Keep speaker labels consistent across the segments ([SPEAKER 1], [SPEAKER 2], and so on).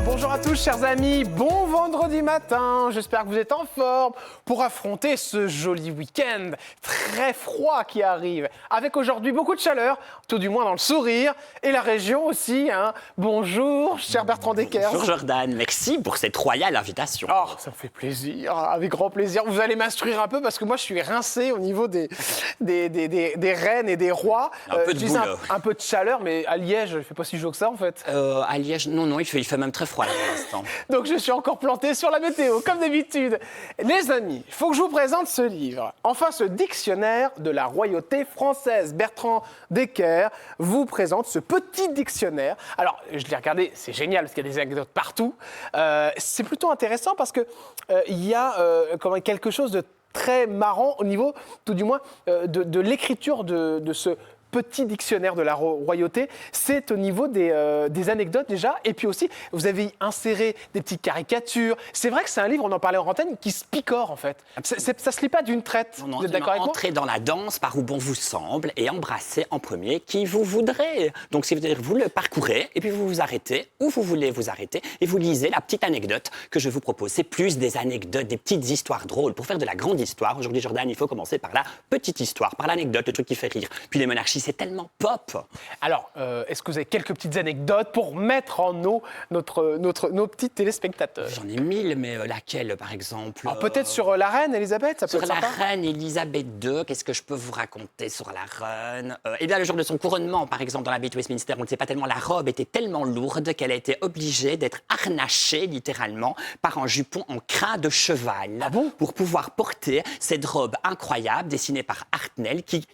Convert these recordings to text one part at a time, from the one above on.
[SPEAKER 1] Bonjour à tous, chers amis, bon vendredi matin. J'espère que vous êtes en forme pour affronter ce joli week-end très froid qui arrive. Avec aujourd'hui beaucoup de chaleur, tout du moins dans le sourire, et la région aussi. Bonjour, cher Bertrand Deckers.
[SPEAKER 2] Bonjour Jordan, merci pour cette royale invitation.
[SPEAKER 1] Oh, ça me fait plaisir, avec grand plaisir. Vous allez m'instruire un peu parce que moi je suis rincé au niveau des reines et des rois.
[SPEAKER 2] Un peu de boule.
[SPEAKER 1] Un peu de chaleur, mais à Liège, il fait pas si chaud que ça en fait.
[SPEAKER 2] À Liège, non, il fait même très froid là pour l'instant.
[SPEAKER 1] Donc je suis encore planté sur la météo, comme d'habitude. Les amis, il faut que je vous présente ce livre. Enfin, ce dictionnaire de la royauté française. Bertrand Deckers vous présente ce petit dictionnaire. Alors, je l'ai regardé, c'est génial parce qu'il y a des anecdotes partout. C'est plutôt intéressant parce que il y a quand même quelque chose de très marrant au niveau, tout du moins, de l'écriture de ce petit dictionnaire de la royauté. C'est au niveau des anecdotes déjà, et puis aussi vous avez inséré des petites caricatures. C'est vrai que c'est un livre, on en parlait en antenne, qui se picore en fait. Ça se lit pas d'une traite.
[SPEAKER 2] Non,
[SPEAKER 1] vous êtes d'accord avec moi?
[SPEAKER 2] entrez dans la danse par où bon vous semble et embrassez en premier qui vous voudrez. Donc c'est dire vous le parcourez et puis vous vous arrêtez où vous voulez vous arrêter et vous lisez la petite anecdote que je vous propose. C'est plus des anecdotes, des petites histoires drôles. Pour faire de la grande histoire, aujourd'hui Jordan, il faut commencer par la petite histoire, par l'anecdote, le truc qui fait rire. Puis les monarchies, c'est tellement pop.
[SPEAKER 1] Alors, est-ce que vous avez quelques petites anecdotes pour mettre en eau nos petits téléspectateurs?
[SPEAKER 2] J'en ai mille, mais laquelle par exemple?
[SPEAKER 1] Peut-être sur la reine Elisabeth, ça peut
[SPEAKER 2] Sur
[SPEAKER 1] être
[SPEAKER 2] la
[SPEAKER 1] sympa.
[SPEAKER 2] reine Elisabeth II, qu'est-ce que je peux vous raconter sur la reine? Eh bien, le jour de son couronnement, par exemple, dans l'abbaye de Westminster, on ne sait pas tellement, la robe était tellement lourde qu'elle a été obligée d'être harnachée, littéralement, par un jupon en crin de cheval.
[SPEAKER 1] Ah bon?
[SPEAKER 2] Pour pouvoir porter cette robe incroyable, dessinée par Hartnell, qui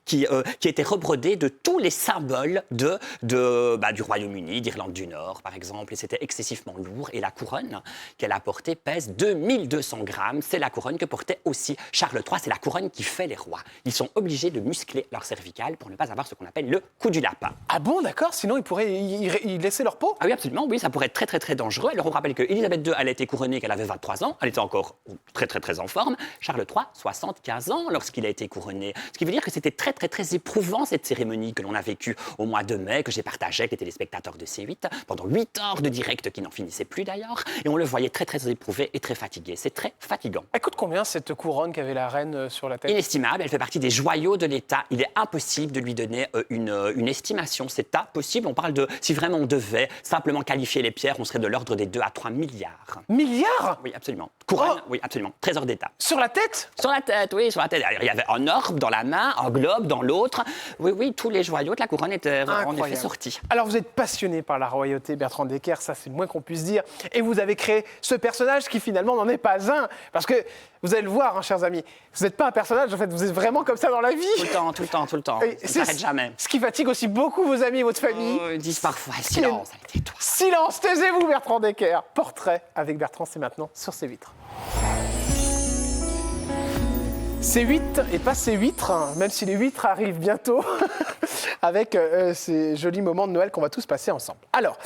[SPEAKER 2] était rebrodée de tous les symboles du Royaume-Uni, d'Irlande du Nord, par exemple. Et c'était excessivement lourd. Et la couronne qu'elle a portée pèse 2200 grammes. C'est la couronne que portait aussi Charles III. C'est la couronne qui fait les rois. Ils sont obligés de muscler leur cervicale pour ne pas avoir ce qu'on appelle le coup du lapin.
[SPEAKER 1] Ah bon, d'accord, sinon ils pourraient y laisser leur peau?
[SPEAKER 2] Ah oui, absolument, oui, ça pourrait être très, très, très dangereux. Alors, on rappelle qu'Élisabeth II, elle a été couronnée, qu'elle avait 23 ans. Elle était encore très, très, très en forme. Charles III, 75 ans lorsqu'il a été couronné. Ce qui veut dire que c'était très, très, très éprouvant, cette cérémonie que l'on a vécue au mois de mai, que j'ai partagée avec les téléspectateurs de C8, pendant 8 heures de direct qui n'en finissaient plus d'ailleurs. Et on le voyait très, très éprouvé et très fatigué. C'est très fatigant.
[SPEAKER 1] Elle coûte combien cette couronne qu'avait la reine sur la tête?
[SPEAKER 2] Inestimable, elle fait partie des joyaux de l'État. Il est impossible de lui donner une estimation. C'est impossible. On parle de, si vraiment on devait simplement qualifier les pierres, on serait de l'ordre des 2 à 3 milliards.
[SPEAKER 1] Milliards?
[SPEAKER 2] Oui, absolument. Couronne,
[SPEAKER 1] Oh.
[SPEAKER 2] oui, absolument. Trésor d'État.
[SPEAKER 1] Sur la tête?
[SPEAKER 2] Sur la tête, oui, sur la tête. Alors, il y avait un orbe dans la main, un globe dans l'autre. Oui, tous les joyaux de la couronne étaient en effet
[SPEAKER 1] Incroyable.
[SPEAKER 2] sortis.
[SPEAKER 1] Alors vous êtes passionné par la royauté, Bertrand Deckers, ça c'est le moins qu'on puisse dire. Et vous avez créé ce personnage qui finalement n'en est pas un. Parce que, vous allez le voir, chers amis, vous n'êtes pas un personnage, en fait, vous êtes vraiment comme ça dans la vie.
[SPEAKER 2] Tout le temps, tout le temps, tout le temps.
[SPEAKER 1] Et
[SPEAKER 2] Ça ne s'arrête jamais.
[SPEAKER 1] Ce qui fatigue aussi beaucoup vos amis et votre famille.
[SPEAKER 2] Ils disent parfois, silence, allez, tais-toi.
[SPEAKER 1] Silence, taisez-vous, Bertrand Deckers. Portrait avec Bertrand, c'est maintenant sur C8. C8 et pas C8, même si les huîtres arrivent bientôt, avec ces jolis moments de Noël qu'on va tous passer ensemble. Alors,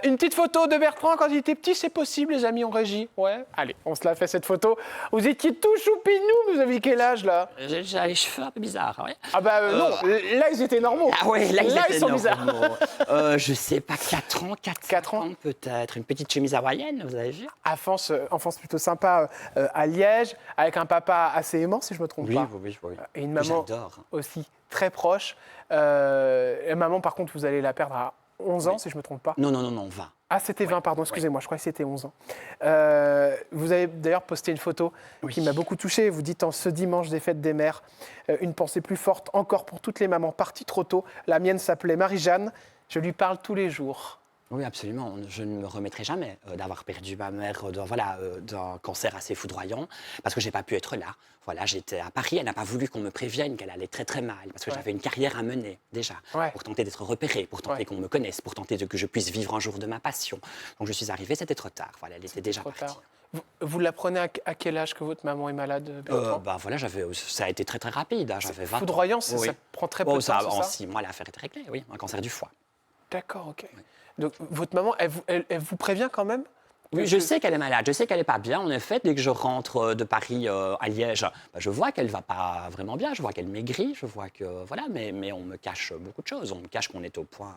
[SPEAKER 1] une petite photo de Bertrand quand il était petit, c'est possible, les amis en régie? Ouais, allez, on se la fait cette photo. Vous étiez tout choupinou, vous aviez quel âge là?
[SPEAKER 2] J'ai les cheveux un peu bizarres, oui.
[SPEAKER 1] Ah bah non, là ils étaient normaux.
[SPEAKER 2] Ah ouais, là
[SPEAKER 1] ils sont bizarres.
[SPEAKER 2] Je sais pas, 4 ans, 4 ans peut-être. Une petite chemise hawaïenne, vous avez vu?
[SPEAKER 1] Enfance plutôt sympa à Liège, avec un papa assez aimant, si je me trompe pas.
[SPEAKER 2] Oui.
[SPEAKER 1] Et une maman aussi très proche. Et maman, par contre, vous allez la perdre à 11 ans, si je ne me trompe pas.
[SPEAKER 2] Non, 20.
[SPEAKER 1] Ah, c'était 20, pardon, excusez-moi, je crois que c'était 11 ans. Vous avez d'ailleurs posté une photo qui m'a beaucoup touché. Vous dites en ce dimanche des fêtes des mères, une pensée plus forte encore pour toutes les mamans parties trop tôt. La mienne s'appelait Marie-Jeanne. Je lui parle tous les jours.
[SPEAKER 2] Oui, absolument. Je ne me remettrai jamais d'avoir perdu ma mère d'un cancer assez foudroyant, parce que je n'ai pas pu être là. Voilà, j'étais à Paris, elle n'a pas voulu qu'on me prévienne qu'elle allait très très mal, parce que j'avais une carrière à mener déjà, pour tenter d'être repérée, pour tenter qu'on me connaisse, pour tenter que je puisse vivre un jour de ma passion. Donc je suis arrivée, c'était trop tard. Voilà, elle était déjà partie.
[SPEAKER 1] Vous l'apprenez à quel âge que votre maman est malade, Bertrand?
[SPEAKER 2] Voilà, ça a été très très rapide. Hein, j'avais 20 ans.
[SPEAKER 1] Foudroyant, ça prend très peu de temps,
[SPEAKER 2] en 6 mois, l'affaire était réglée, oui, un cancer du foie.
[SPEAKER 1] D'accord, ok. Donc votre maman, elle vous prévient quand même?
[SPEAKER 2] Oui, je sais qu'elle est malade, je sais qu'elle n'est pas bien. En effet, dès que je rentre de Paris à Liège, je vois qu'elle ne va pas vraiment bien, je vois qu'elle maigrit, je vois que... Voilà, mais on me cache beaucoup de choses. On me cache qu'on est au point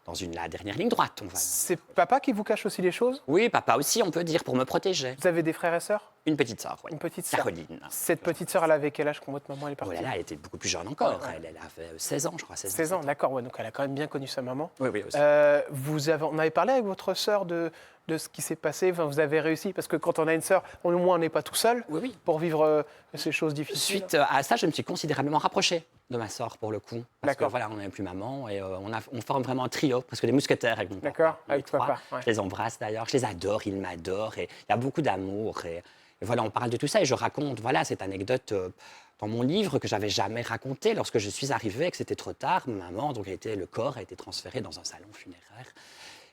[SPEAKER 2] dans la dernière ligne droite, on va dire.
[SPEAKER 1] C'est papa qui vous cache aussi les choses?
[SPEAKER 2] Oui, papa aussi, on peut dire, pour me protéger.
[SPEAKER 1] Vous avez des frères et sœurs?
[SPEAKER 2] Une petite sœur, oui.
[SPEAKER 1] Une petite sœur.
[SPEAKER 2] Caroline.
[SPEAKER 1] Cette petite sœur, elle avait quel âge quand votre maman elle est
[SPEAKER 2] Oh
[SPEAKER 1] partie?
[SPEAKER 2] là là, elle était beaucoup plus jeune encore.
[SPEAKER 1] Ouais.
[SPEAKER 2] Elle avait 16 ans, je crois.
[SPEAKER 1] 16 ans, d'accord. Ouais, donc elle a quand même bien connu sa maman.
[SPEAKER 2] Oui, oui, aussi.
[SPEAKER 1] On avait parlé avec votre sœur de ce qui s'est passé. Enfin, vous avez réussi parce que quand on a une sœur, au moins on n'est pas tout seul
[SPEAKER 2] Oui, oui.
[SPEAKER 1] pour vivre ces choses difficiles.
[SPEAKER 2] Suite à ça, je me suis considérablement rapproché de ma sœur pour le coup. Parce que
[SPEAKER 1] D'accord.
[SPEAKER 2] voilà, on n'avait plus maman et on forme vraiment un trio, presque des mousquetaires avec mon papa.
[SPEAKER 1] D'accord,
[SPEAKER 2] les
[SPEAKER 1] avec
[SPEAKER 2] trois.
[SPEAKER 1] papa, ouais.
[SPEAKER 2] Je les embrasse d'ailleurs, je les adore, ils m'adorent et il y a beaucoup d'amour. Et voilà, on parle de tout ça et je raconte voilà, cette anecdote dans mon livre que j'avais jamais raconté lorsque je suis arrivée et que c'était trop tard. Ma maman, donc, le corps a été transféré dans un salon funéraire.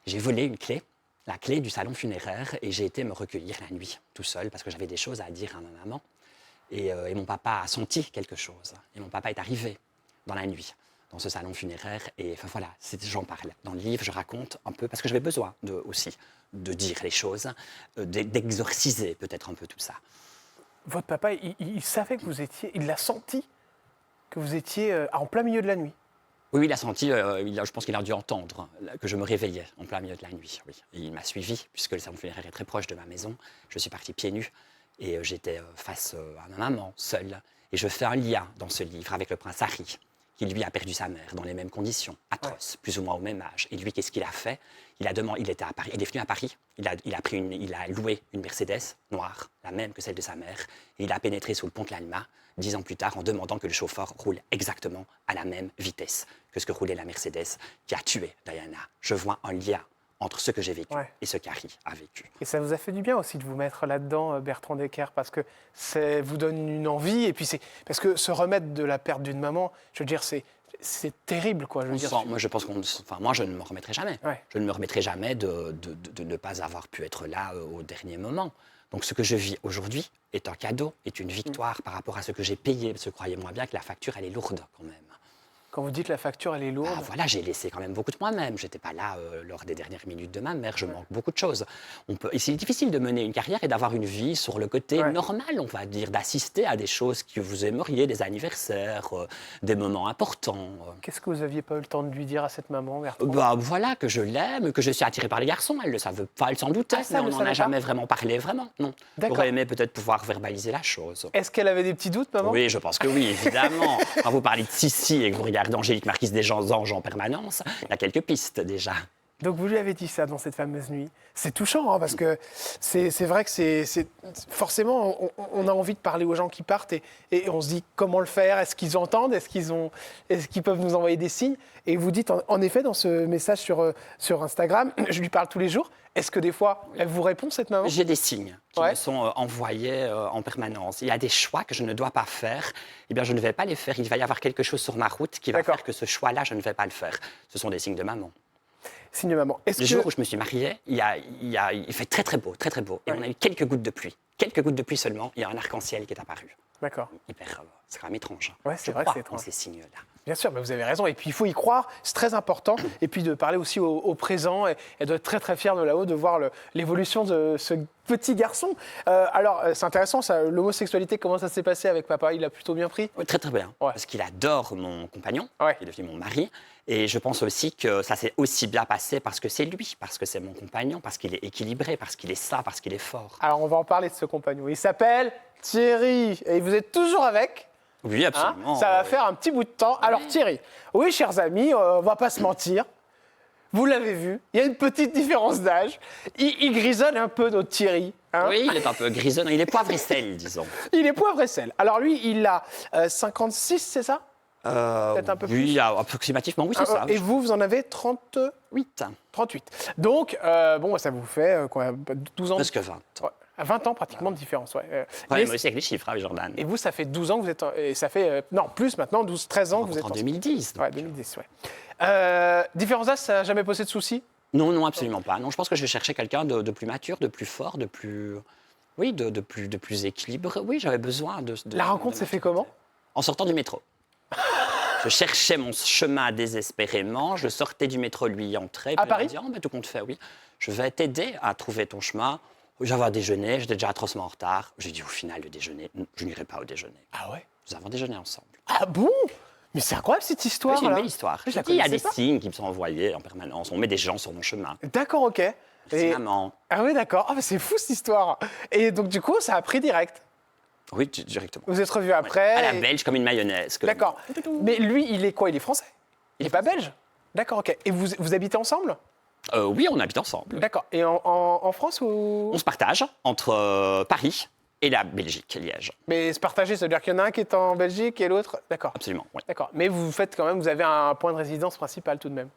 [SPEAKER 2] J'ai volé une clé. La clé du salon funéraire et j'ai été me recueillir la nuit tout seul parce que j'avais des choses à dire à ma maman et mon papa a senti quelque chose et mon papa est arrivé dans la nuit dans ce salon funéraire et enfin voilà, j'en parle dans le livre, je raconte un peu parce que j'avais besoin aussi de dire les choses, d'exorciser peut-être un peu tout ça.
[SPEAKER 1] Votre papa, il savait que vous étiez, il l'a senti que vous étiez en plein milieu de la nuit.
[SPEAKER 2] Oui, il a senti, je pense qu'il a dû entendre que je me réveillais en plein milieu de la nuit. Oui. Et il m'a suivi, puisque le salon funéraire est très proche de ma maison. Je suis parti pieds nus et j'étais face à ma maman, seule. Et je fais un lien dans ce livre avec le prince Harry, qui lui a perdu sa mère dans les mêmes conditions, atroces, plus ou moins au même âge. Et lui, qu'est-ce qu'il a fait? Il était à Paris, il est venu à Paris, il a loué une Mercedes noire, la même que celle de sa mère, et il a pénétré sous le pont de l'Alma 10 ans plus tard en demandant que le chauffeur roule exactement à la même vitesse que ce que roulait la Mercedes qui a tué Diana. Je vois un lien entre ce que j'ai vécu et ce qu'Harry a vécu.
[SPEAKER 1] Et ça vous a fait du bien aussi de vous mettre là-dedans, Bertrand Decker, parce que ça vous donne une envie, et puis parce que se remettre de la perte d'une maman, je veux dire, c'est terrible, quoi.
[SPEAKER 2] Moi, je pense moi, je ne me remettrai jamais.
[SPEAKER 1] Ouais.
[SPEAKER 2] Je ne me remettrai jamais de ne pas avoir pu être là au dernier moment. Donc, ce que je vis aujourd'hui est un cadeau, est une victoire par rapport à ce que j'ai payé. Parce que croyez-moi bien que la facture, elle est lourde quand même.
[SPEAKER 1] Quand vous dites la facture, elle est lourde.
[SPEAKER 2] Ah, voilà, j'ai laissé quand même beaucoup de moi-même. Je n'étais pas là lors des dernières minutes de ma mère. Je manque beaucoup de choses. Et c'est difficile de mener une carrière et d'avoir une vie sur le côté normal, on va dire, d'assister à des choses que vous aimeriez, des anniversaires, des moments importants.
[SPEAKER 1] Qu'est-ce que vous n'aviez pas eu le temps de lui dire à cette maman, Bertrand?
[SPEAKER 2] Voilà, que je l'aime, que je suis attirée par les garçons. Elle le savait pas, elle s'en doutait, mais on n'en a jamais vraiment parlé, vraiment. Non. J'aurais aimé peut-être pouvoir verbaliser la chose.
[SPEAKER 1] Est-ce qu'elle avait des petits doutes, maman?
[SPEAKER 2] Oui, je pense que oui, évidemment. Quand vous parlez de Sissi et que vous regardez Angélique Marquise des Anges en permanence, il y a quelques pistes déjà.
[SPEAKER 1] Donc vous lui avez dit ça dans cette fameuse nuit. C'est touchant, hein, parce que c'est vrai que forcément, on a envie de parler aux gens qui partent et on se dit comment le faire, est-ce qu'ils entendent, est-ce qu'ils peuvent nous envoyer des signes? Et vous dites en effet dans ce message sur Instagram, je lui parle tous les jours. Est-ce que des fois, elle vous répond, cette maman?
[SPEAKER 2] J'ai des signes qui me sont envoyés en permanence. Il y a des choix que je ne dois pas faire. Eh bien, je ne vais pas les faire. Il va y avoir quelque chose sur ma route qui va faire que ce choix-là, je ne vais pas le faire. Ce sont des signes de maman.
[SPEAKER 1] Signe de maman.
[SPEAKER 2] Le jour où je me suis mariée, il fait très très beau, très très beau. Et on a eu quelques gouttes de pluie. Quelques gouttes de pluie seulement. Il y a un arc-en-ciel qui est apparu.
[SPEAKER 1] D'accord.
[SPEAKER 2] C'est quand même étrange.
[SPEAKER 1] Ouais, c'est vrai que c'est étrange.
[SPEAKER 2] Ces signes-là.
[SPEAKER 1] Bien sûr, mais vous avez raison. Et puis, il faut y croire, c'est très important. Et puis, de parler aussi au présent et d'être très, très fier de là-haut, de voir l'évolution de ce petit garçon. Alors, c'est intéressant, l'homosexualité, comment ça s'est passé avec papa? Il a plutôt bien pris?
[SPEAKER 2] Oui, très, très bien. Parce qu'il adore mon compagnon, il est devenu mon mari. Et je pense aussi que ça s'est aussi bien passé parce que c'est lui, parce que c'est mon compagnon, parce qu'il est équilibré, parce qu'il est ça, parce qu'il est fort.
[SPEAKER 1] Alors, on va en parler de ce compagnon. Il s'appelle Thierry. Et vous êtes toujours avec?
[SPEAKER 2] Oui, absolument.
[SPEAKER 1] Ça va faire un petit bout de temps. Alors Thierry, oui, chers amis, on va pas se mentir. Vous l'avez vu, il y a une petite différence d'âge. Il grisonne un peu, notre Thierry. Hein.
[SPEAKER 2] Oui, il est un peu grisonnant. Il est poivre et sel, disons.
[SPEAKER 1] Il est poivre et sel. Alors lui, il a 56, c'est ça? Peut-être un peu plus.
[SPEAKER 2] Oui, approximativement, oui, c'est ça.
[SPEAKER 1] Et vous en avez 38. 38. Donc, bon, ça vous fait quoi, 12 ans?
[SPEAKER 2] Presque 20.
[SPEAKER 1] Ouais. 20 ans pratiquement de différence,
[SPEAKER 2] Moi aussi avec les chiffres, hein, Jordan.
[SPEAKER 1] Et vous, ça fait 12 ans que vous êtes... Et ça fait... non, plus maintenant, 12-13 ans que vous êtes...
[SPEAKER 2] En 2010.
[SPEAKER 1] Ouais, 2010, ouais. Différence d'âge, ça n'a jamais posé de soucis?
[SPEAKER 2] Non, non, absolument pas. Non, je pense que je vais chercher quelqu'un de plus mature, de plus fort, de plus... Oui, de plus équilibré. Oui, j'avais besoin de...
[SPEAKER 1] La rencontre s'est fait comment?
[SPEAKER 2] En sortant du métro. Je cherchais mon chemin désespérément. Je sortais du métro, lui y entrait.
[SPEAKER 1] À Paris?
[SPEAKER 2] Il m'a dit, oh, bah, tout compte fait, oui. je vais t'aider à trouver ton chemin. J'avais un déjeuner, j'étais déjà atrocement en retard. J'ai dit au final, le déjeuner, je n'irai pas au déjeuner.
[SPEAKER 1] Ah ouais?
[SPEAKER 2] Nous avons déjeuné ensemble.
[SPEAKER 1] Ah bon? Mais c'est incroyable cette histoire.
[SPEAKER 2] Oui, c'est une
[SPEAKER 1] là.
[SPEAKER 2] belle histoire.
[SPEAKER 1] Je la
[SPEAKER 2] Il y a
[SPEAKER 1] connaissais
[SPEAKER 2] des
[SPEAKER 1] pas.
[SPEAKER 2] signes qui me sont envoyés en permanence. On met des gens sur mon chemin.
[SPEAKER 1] D'accord, ok.
[SPEAKER 2] C'est
[SPEAKER 1] Et-
[SPEAKER 2] maman.
[SPEAKER 1] Ah oui, d'accord. Ah, bah, c'est fou cette histoire. Et donc, du coup, ça a pris direct.
[SPEAKER 2] Oui, directement.
[SPEAKER 1] Vous êtes revus après.
[SPEAKER 2] À la
[SPEAKER 1] et-
[SPEAKER 2] belge, comme une mayonnaise.
[SPEAKER 1] D'accord. Mais lui, il est quoi? Il est français? Il est pas belge? D'accord, ok. Et vous habitez ensemble?
[SPEAKER 2] Oui, on habite ensemble.
[SPEAKER 1] D'accord. Et en France ou?
[SPEAKER 2] On se partage entre Paris et la Belgique, Liège.
[SPEAKER 1] Mais se partager, ça veut dire qu'il y en a un qui est en Belgique et l'autre. D'accord.
[SPEAKER 2] Absolument, oui.
[SPEAKER 1] D'accord. Mais vous faites quand même, vous avez un point de résidence principal tout de même.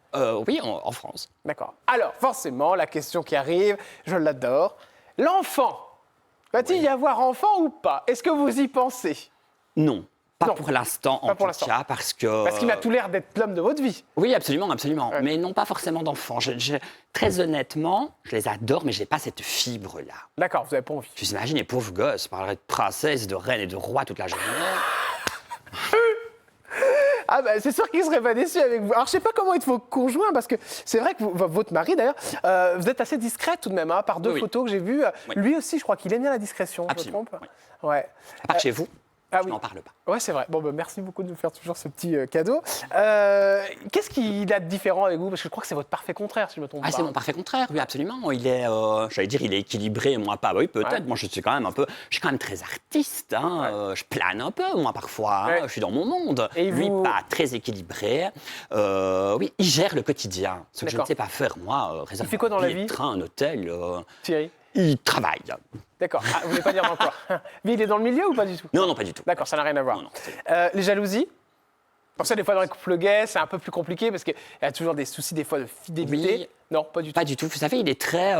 [SPEAKER 2] Oui, en France.
[SPEAKER 1] D'accord. Alors, forcément, la question qui arrive, je l'adore. L'enfant. Va-t-il y avoir enfant ou pas? Est-ce que vous y pensez?
[SPEAKER 2] Non, pas
[SPEAKER 1] Non,
[SPEAKER 2] pour l'instant,
[SPEAKER 1] pas
[SPEAKER 2] en
[SPEAKER 1] pour
[SPEAKER 2] tout
[SPEAKER 1] l'instant.
[SPEAKER 2] cas, parce que...
[SPEAKER 1] Parce qu'il a tout l'air d'être l'homme de votre vie.
[SPEAKER 2] Oui, absolument, absolument.
[SPEAKER 1] Ouais.
[SPEAKER 2] Mais non, pas forcément d'enfants. Très honnêtement, je les adore, mais je n'ai pas cette fibre-là.
[SPEAKER 1] D'accord, vous n'avez pas envie.
[SPEAKER 2] Tu t'imagines les pauvres gosses parleraient de princesse, de reine et de roi toute la journée.
[SPEAKER 1] Ah bah, c'est sûr qu'il serait pas déçu avec vous. Alors je sais pas comment être vos conjoints parce que c'est vrai que votre mari d'ailleurs, vous êtes assez discrète tout de même, hein, par deux
[SPEAKER 2] Oui, oui.
[SPEAKER 1] photos que j'ai vues.
[SPEAKER 2] Oui.
[SPEAKER 1] Lui aussi, je crois qu'il aime bien la discrétion. Je me
[SPEAKER 2] Absolument,
[SPEAKER 1] trompe?
[SPEAKER 2] oui.
[SPEAKER 1] Ouais.
[SPEAKER 2] À part chez vous,
[SPEAKER 1] Ah
[SPEAKER 2] je
[SPEAKER 1] oui.
[SPEAKER 2] n'en parle pas.
[SPEAKER 1] Ouais, c'est vrai. Bon, bah, merci beaucoup de me faire toujours ce petit cadeau. Qu'est-ce qu'il a de différent avec vous? Parce que je crois que c'est votre parfait contraire, si je me trompe
[SPEAKER 2] Ah,
[SPEAKER 1] pas.
[SPEAKER 2] c'est mon parfait contraire, oui, absolument. Il est, j'allais dire, il est équilibré, moi pas. Bah oui, peut-être.
[SPEAKER 1] Ouais.
[SPEAKER 2] Moi, je suis quand même un peu, je suis quand même très artiste. Hein. Je plane un peu, moi, parfois. Hein.
[SPEAKER 1] Ouais.
[SPEAKER 2] Je suis dans mon monde.
[SPEAKER 1] Et
[SPEAKER 2] Lui,
[SPEAKER 1] vous-
[SPEAKER 2] pas très équilibré. Oui, il gère le quotidien. Ce que je ne
[SPEAKER 1] D'accord.
[SPEAKER 2] sais pas faire, moi. Réserver
[SPEAKER 1] fait quoi dans la
[SPEAKER 2] un billet
[SPEAKER 1] vie
[SPEAKER 2] de train, un hôtel.
[SPEAKER 1] Thierry.
[SPEAKER 2] Il travaille.
[SPEAKER 1] D'accord. Ah, vous voulez pas dire dans quoi? Mais il est dans le milieu ou pas du tout?
[SPEAKER 2] Non, non, pas du tout.
[SPEAKER 1] D'accord, ça n'a rien à voir.
[SPEAKER 2] Non, non, c'est-
[SPEAKER 1] Les jalousies? Pour ça, des fois, dans les couples gays, c'est un peu plus compliqué parce qu'il y a toujours des soucis, des fois, de fidélité.
[SPEAKER 2] Oui.
[SPEAKER 1] Non, pas du tout.
[SPEAKER 2] Pas du tout. Vous savez, il est très,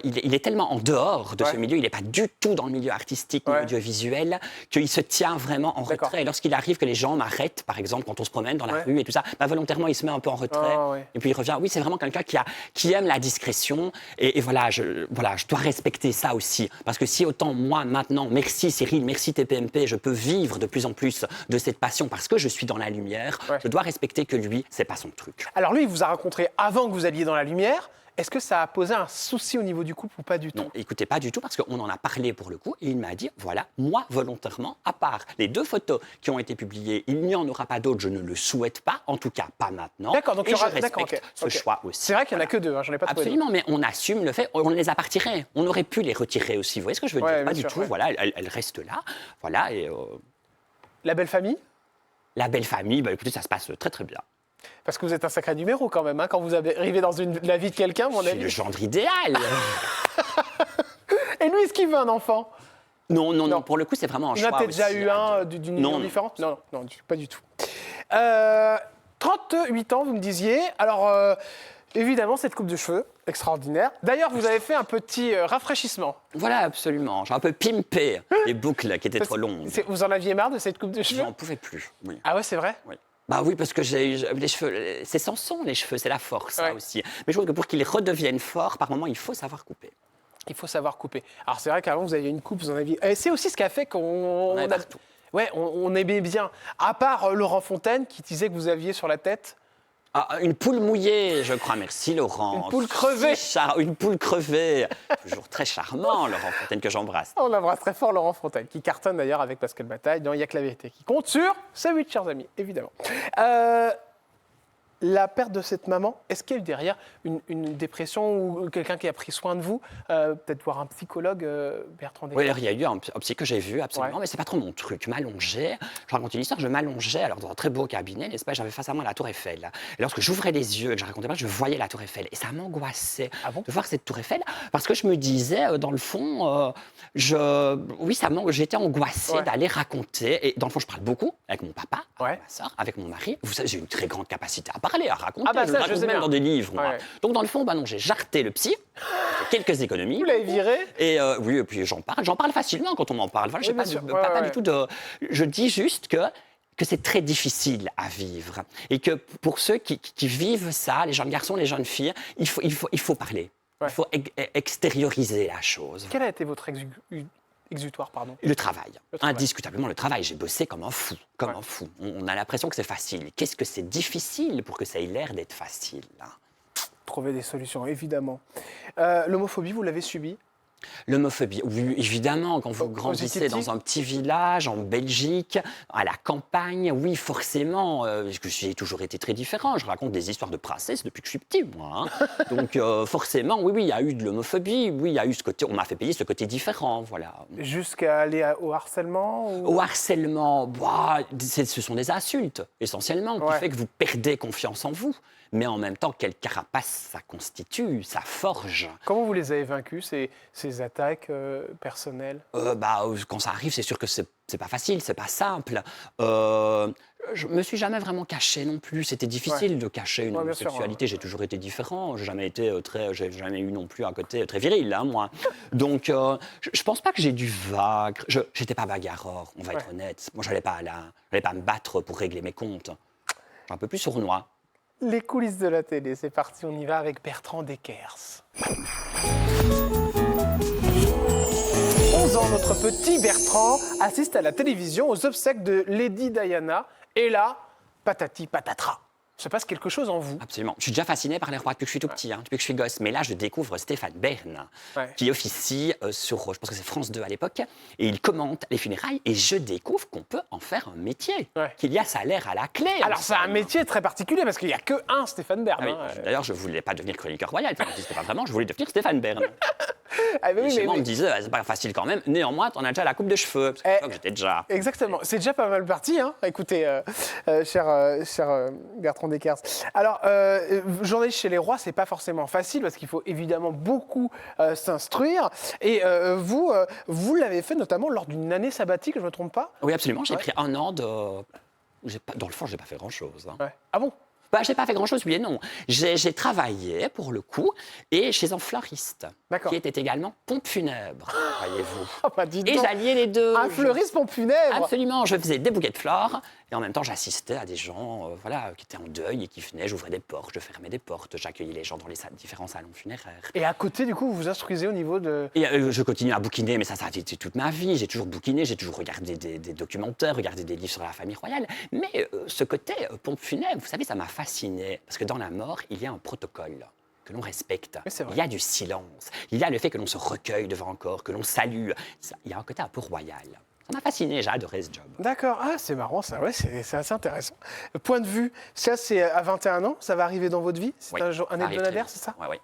[SPEAKER 2] il est tellement en dehors de
[SPEAKER 1] Ouais.
[SPEAKER 2] ce milieu. Il n'est pas du tout dans le milieu artistique ni
[SPEAKER 1] Ouais.
[SPEAKER 2] audiovisuel qu'il se tient vraiment en
[SPEAKER 1] D'accord.
[SPEAKER 2] retrait. Et lorsqu'il arrive que les gens m'arrêtent, par exemple, quand on se promène dans la
[SPEAKER 1] Ouais.
[SPEAKER 2] rue et tout ça, bah, volontairement, il se met un peu en retrait.
[SPEAKER 1] Ah, ouais.
[SPEAKER 2] Et puis il revient. Oui, c'est vraiment quelqu'un qui aime la discrétion. Et voilà, je dois respecter ça aussi. Parce que si autant moi maintenant, merci Cyril, merci TPMP, je peux vivre de plus en plus de cette passion parce que je suis dans la lumière,
[SPEAKER 1] Ouais.
[SPEAKER 2] je dois respecter que lui, c'est pas son truc.
[SPEAKER 1] Alors lui, il vous a rencontré avant que vous alliez dans la lumière. Est-ce que ça a posé un souci au niveau du couple ou pas du tout?
[SPEAKER 2] Non, écoutez, pas du tout, parce qu'on en a parlé pour le coup, et il m'a dit, voilà, moi, volontairement, à part les 2 photos qui ont été publiées, il n'y en aura pas d'autres, je ne le souhaite pas, en tout cas pas maintenant.
[SPEAKER 1] D'accord, donc
[SPEAKER 2] et
[SPEAKER 1] il y aura-
[SPEAKER 2] je respecte
[SPEAKER 1] d'accord, ok,
[SPEAKER 2] ce
[SPEAKER 1] ok.
[SPEAKER 2] choix aussi.
[SPEAKER 1] C'est vrai qu'il n'y en a
[SPEAKER 2] Voilà.
[SPEAKER 1] que 2, hein, j'en ai pas trouvé d'autres.
[SPEAKER 2] Absolument, mais on assume le fait, on les a pas retirés. On aurait pu les retirer aussi, vous voyez ce que je veux
[SPEAKER 1] Ouais,
[SPEAKER 2] dire? Pas
[SPEAKER 1] bien
[SPEAKER 2] du
[SPEAKER 1] sûr,
[SPEAKER 2] tout,
[SPEAKER 1] ouais.
[SPEAKER 2] voilà, elles restent là, voilà, et
[SPEAKER 1] La belle famille?
[SPEAKER 2] la belle famille, bah, écoutez, ça se passe très très bien.
[SPEAKER 1] Parce que vous êtes un sacré numéro quand même, hein, quand vous arrivez dans la vie de quelqu'un, mon
[SPEAKER 2] Je suis le
[SPEAKER 1] ami.
[SPEAKER 2] gendre idéal.
[SPEAKER 1] Et lui, est-ce qu'il veut un enfant?
[SPEAKER 2] Non, non,
[SPEAKER 1] Non.
[SPEAKER 2] non, pour le coup, c'est vraiment un
[SPEAKER 1] Il en
[SPEAKER 2] choix
[SPEAKER 1] a peut-être déjà
[SPEAKER 2] aussi,
[SPEAKER 1] eu
[SPEAKER 2] à
[SPEAKER 1] un
[SPEAKER 2] deux.
[SPEAKER 1] d'une
[SPEAKER 2] Non,
[SPEAKER 1] union
[SPEAKER 2] non.
[SPEAKER 1] différente? Non, non, pas du tout. 38 ans, vous me disiez. Alors, évidemment, cette coupe de cheveux, extraordinaire. D'ailleurs, vous avez fait un petit rafraîchissement.
[SPEAKER 2] Voilà, absolument. J'ai un peu pimpé les boucles qui étaient trop longues.
[SPEAKER 1] Vous en aviez marre de cette coupe de cheveux?
[SPEAKER 2] J'en pouvais plus. Oui.
[SPEAKER 1] Ah ouais, c'est vrai?
[SPEAKER 2] Oui. Bah oui, parce que les cheveux, c'est Samson, les cheveux, c'est la force ça
[SPEAKER 1] Ouais.
[SPEAKER 2] aussi. Mais je trouve que pour qu'ils redeviennent forts, par moment, il faut savoir couper.
[SPEAKER 1] Il faut savoir couper. Alors, c'est vrai qu'avant, vous aviez une coupe, vous en aviez... Et c'est aussi ce qui a fait qu'on...
[SPEAKER 2] On en avait
[SPEAKER 1] a-
[SPEAKER 2] partout.
[SPEAKER 1] Ouais, on aimait bien. À part Laurent Fontaine, qui disait que vous aviez sur la tête...
[SPEAKER 2] Ah, une poule mouillée, je crois. Merci, Laurent.
[SPEAKER 1] Une poule crevée.
[SPEAKER 2] Une poule crevée. Toujours très charmant, Laurent Fontaine, que j'embrasse.
[SPEAKER 1] On embrasse très fort Laurent Fontaine, qui cartonne d'ailleurs avec Pascal Bataille dans Il y a que la vérité qui compte sur ses 8 chers amis, évidemment. La perte de cette maman, est-ce qu'il y a eu derrière une dépression ou quelqu'un qui a pris soin de vous? Peut-être voir un psychologue, Bertrand
[SPEAKER 2] Oui,
[SPEAKER 1] Descartes.
[SPEAKER 2] alors il y a eu un psy que j'ai vu, absolument,
[SPEAKER 1] Ouais.
[SPEAKER 2] mais c'est pas trop mon truc. M'allonger. Je raconte une histoire, je m'allongeais alors dans un très beau cabinet, n'est-ce pas? J'avais face à moi la Tour Eiffel. Et lorsque j'ouvrais les yeux et que je racontais pas, je voyais la Tour Eiffel. Et ça m'angoissait
[SPEAKER 1] Ah bon?
[SPEAKER 2] de voir cette Tour Eiffel, parce que je me disais, dans le fond, oui, j'étais angoissée
[SPEAKER 1] Ouais.
[SPEAKER 2] d'aller raconter. Et dans le fond, je parle beaucoup avec mon papa,
[SPEAKER 1] Ouais.
[SPEAKER 2] avec ma soeur, avec mon mari. Vous savez, j'ai une très grande capacité à parler, à raconter.
[SPEAKER 1] Ah bah
[SPEAKER 2] je
[SPEAKER 1] ça,
[SPEAKER 2] le
[SPEAKER 1] je
[SPEAKER 2] raconte
[SPEAKER 1] sais
[SPEAKER 2] même
[SPEAKER 1] bien.
[SPEAKER 2] dans des livres, moi.
[SPEAKER 1] Ouais.
[SPEAKER 2] Donc dans le fond, bah non, j'ai jarté le psy, quelques économies.
[SPEAKER 1] Vous l'avez viré?
[SPEAKER 2] Et oui, et puis j'en parle facilement quand on m'en parle. Voilà,
[SPEAKER 1] Oui,
[SPEAKER 2] j'ai
[SPEAKER 1] bien
[SPEAKER 2] pas,
[SPEAKER 1] sûr.
[SPEAKER 2] pas
[SPEAKER 1] Ouais.
[SPEAKER 2] du tout de. Je dis juste que c'est très difficile à vivre et que pour ceux qui vivent ça, les jeunes garçons, les jeunes filles, il faut parler.
[SPEAKER 1] Ouais.
[SPEAKER 2] Il faut extérioriser la chose.
[SPEAKER 1] Quel a été votre exutoire, pardon?
[SPEAKER 2] Le travail.
[SPEAKER 1] Le travail.
[SPEAKER 2] Indiscutablement le travail. J'ai bossé comme un fou, comme un fou. On a l'impression que c'est facile. Qu'est-ce que c'est difficile pour que ça ait l'air d'être facile, hein?
[SPEAKER 1] trouver des solutions, évidemment. L'homophobie, vous l'avez subie?
[SPEAKER 2] L'homophobie, oui, évidemment, quand vous
[SPEAKER 1] Aux
[SPEAKER 2] grandissez
[SPEAKER 1] étiez
[SPEAKER 2] dans un petit village, en Belgique, à la campagne, oui, forcément, parce que j'ai toujours été très différent. Je raconte des histoires de princesse depuis que je suis petit, moi. Hein. Donc, forcément, oui, il y a eu de l'homophobie, oui, il y a eu ce côté, on m'a fait payer ce côté différent, voilà.
[SPEAKER 1] Jusqu'à aller au harcèlement
[SPEAKER 2] Au harcèlement, bah, ce sont des insultes, essentiellement, qui fait que vous perdez confiance en vous. Mais en même temps, quelle carapace ça constitue, ça forge.
[SPEAKER 1] Comment vous les avez vaincus, ces attaques personnelles?
[SPEAKER 2] Quand ça arrive, c'est sûr que c'est pas facile, c'est pas simple. Je me suis jamais vraiment caché non plus. C'était difficile de cacher une homosexualité. J'ai toujours été différent. J'ai jamais eu non plus un côté très viril, hein, moi. Donc, je pense pas que j'ai dû vaincre. J'étais pas bagarreur, on va être honnête. Moi, j'allais pas me battre pour régler mes comptes. J'ai un peu plus sournois.
[SPEAKER 1] Les coulisses de la télé, c'est parti, on y va avec Bertrand Deckers. 11 ans, notre petit Bertrand assiste à la télévision aux obsèques de Lady Diana. Et là, patati patatra, se passe quelque chose en vous.
[SPEAKER 2] Absolument. Je suis déjà fasciné par les rois depuis que je suis tout petit, depuis que je suis gosse. Mais là, je découvre Stéphane Bern, qui officie sur, je pense que c'est France 2 à l'époque, et il commente les funérailles. Et je découvre qu'on peut en faire un métier, qu'il y a salaire à la clé.
[SPEAKER 1] Alors, c'est un métier très particulier, parce qu'il n'y a qu'un Stéphane Bern.
[SPEAKER 2] D'ailleurs, je ne voulais pas devenir chroniqueur royal, ça n'existait pas vraiment, je voulais devenir Stéphane Bern. On me disait, c'est pas facile quand même. Néanmoins, on a déjà la coupe de cheveux. Parce que je crois que j'étais déjà.
[SPEAKER 1] Exactement. C'est déjà pas mal parti, hein. Écoutez, cher Bertrand Deckers. Alors, journaliste chez les rois, c'est pas forcément facile parce qu'il faut évidemment beaucoup s'instruire. Et vous l'avez fait notamment lors d'une année sabbatique, je ne me trompe pas?
[SPEAKER 2] Oui, absolument. J'ai pris un an de. Dans le fond, j'ai pas fait grand-chose. Hein.
[SPEAKER 1] Ah bon?
[SPEAKER 2] Je n'ai pas fait grand-chose, oui et non. J'ai travaillé, pour le coup, et chez un fleuriste, qui était également pompe funèbre, voyez-vous. Et j'alliais les deux.
[SPEAKER 1] Un fleuriste pompe funèbre?
[SPEAKER 2] Absolument, je faisais des bouquets de fleurs, et en même temps, j'assistais à des gens qui étaient en deuil et qui venaient, j'ouvrais des portes, je fermais des portes, j'accueillais les gens dans les différents salons funéraires.
[SPEAKER 1] Et à côté, du coup, vous vous instruisez au niveau de...
[SPEAKER 2] Et je continue à bouquiner, mais ça a été toute ma vie. J'ai toujours bouquiné, j'ai toujours regardé des documentaires, regardé des livres sur la famille royale. Mais ce côté pompe funèbre, vous savez, ça m'a fasciné. Parce que dans la mort, il y a un protocole que l'on respecte. Il y a du silence. Il y a le fait que l'on se recueille devant un corps, que l'on salue. Il y a un côté un peu royal. Ça m'a fasciné, j'ai adoré ce job.
[SPEAKER 1] D'accord, c'est marrant ça, c'est assez intéressant. Point de vue, ça c'est à 21 ans, ça va arriver dans votre vie? C'est un hebdomadaire, c'est ça?
[SPEAKER 2] Oui.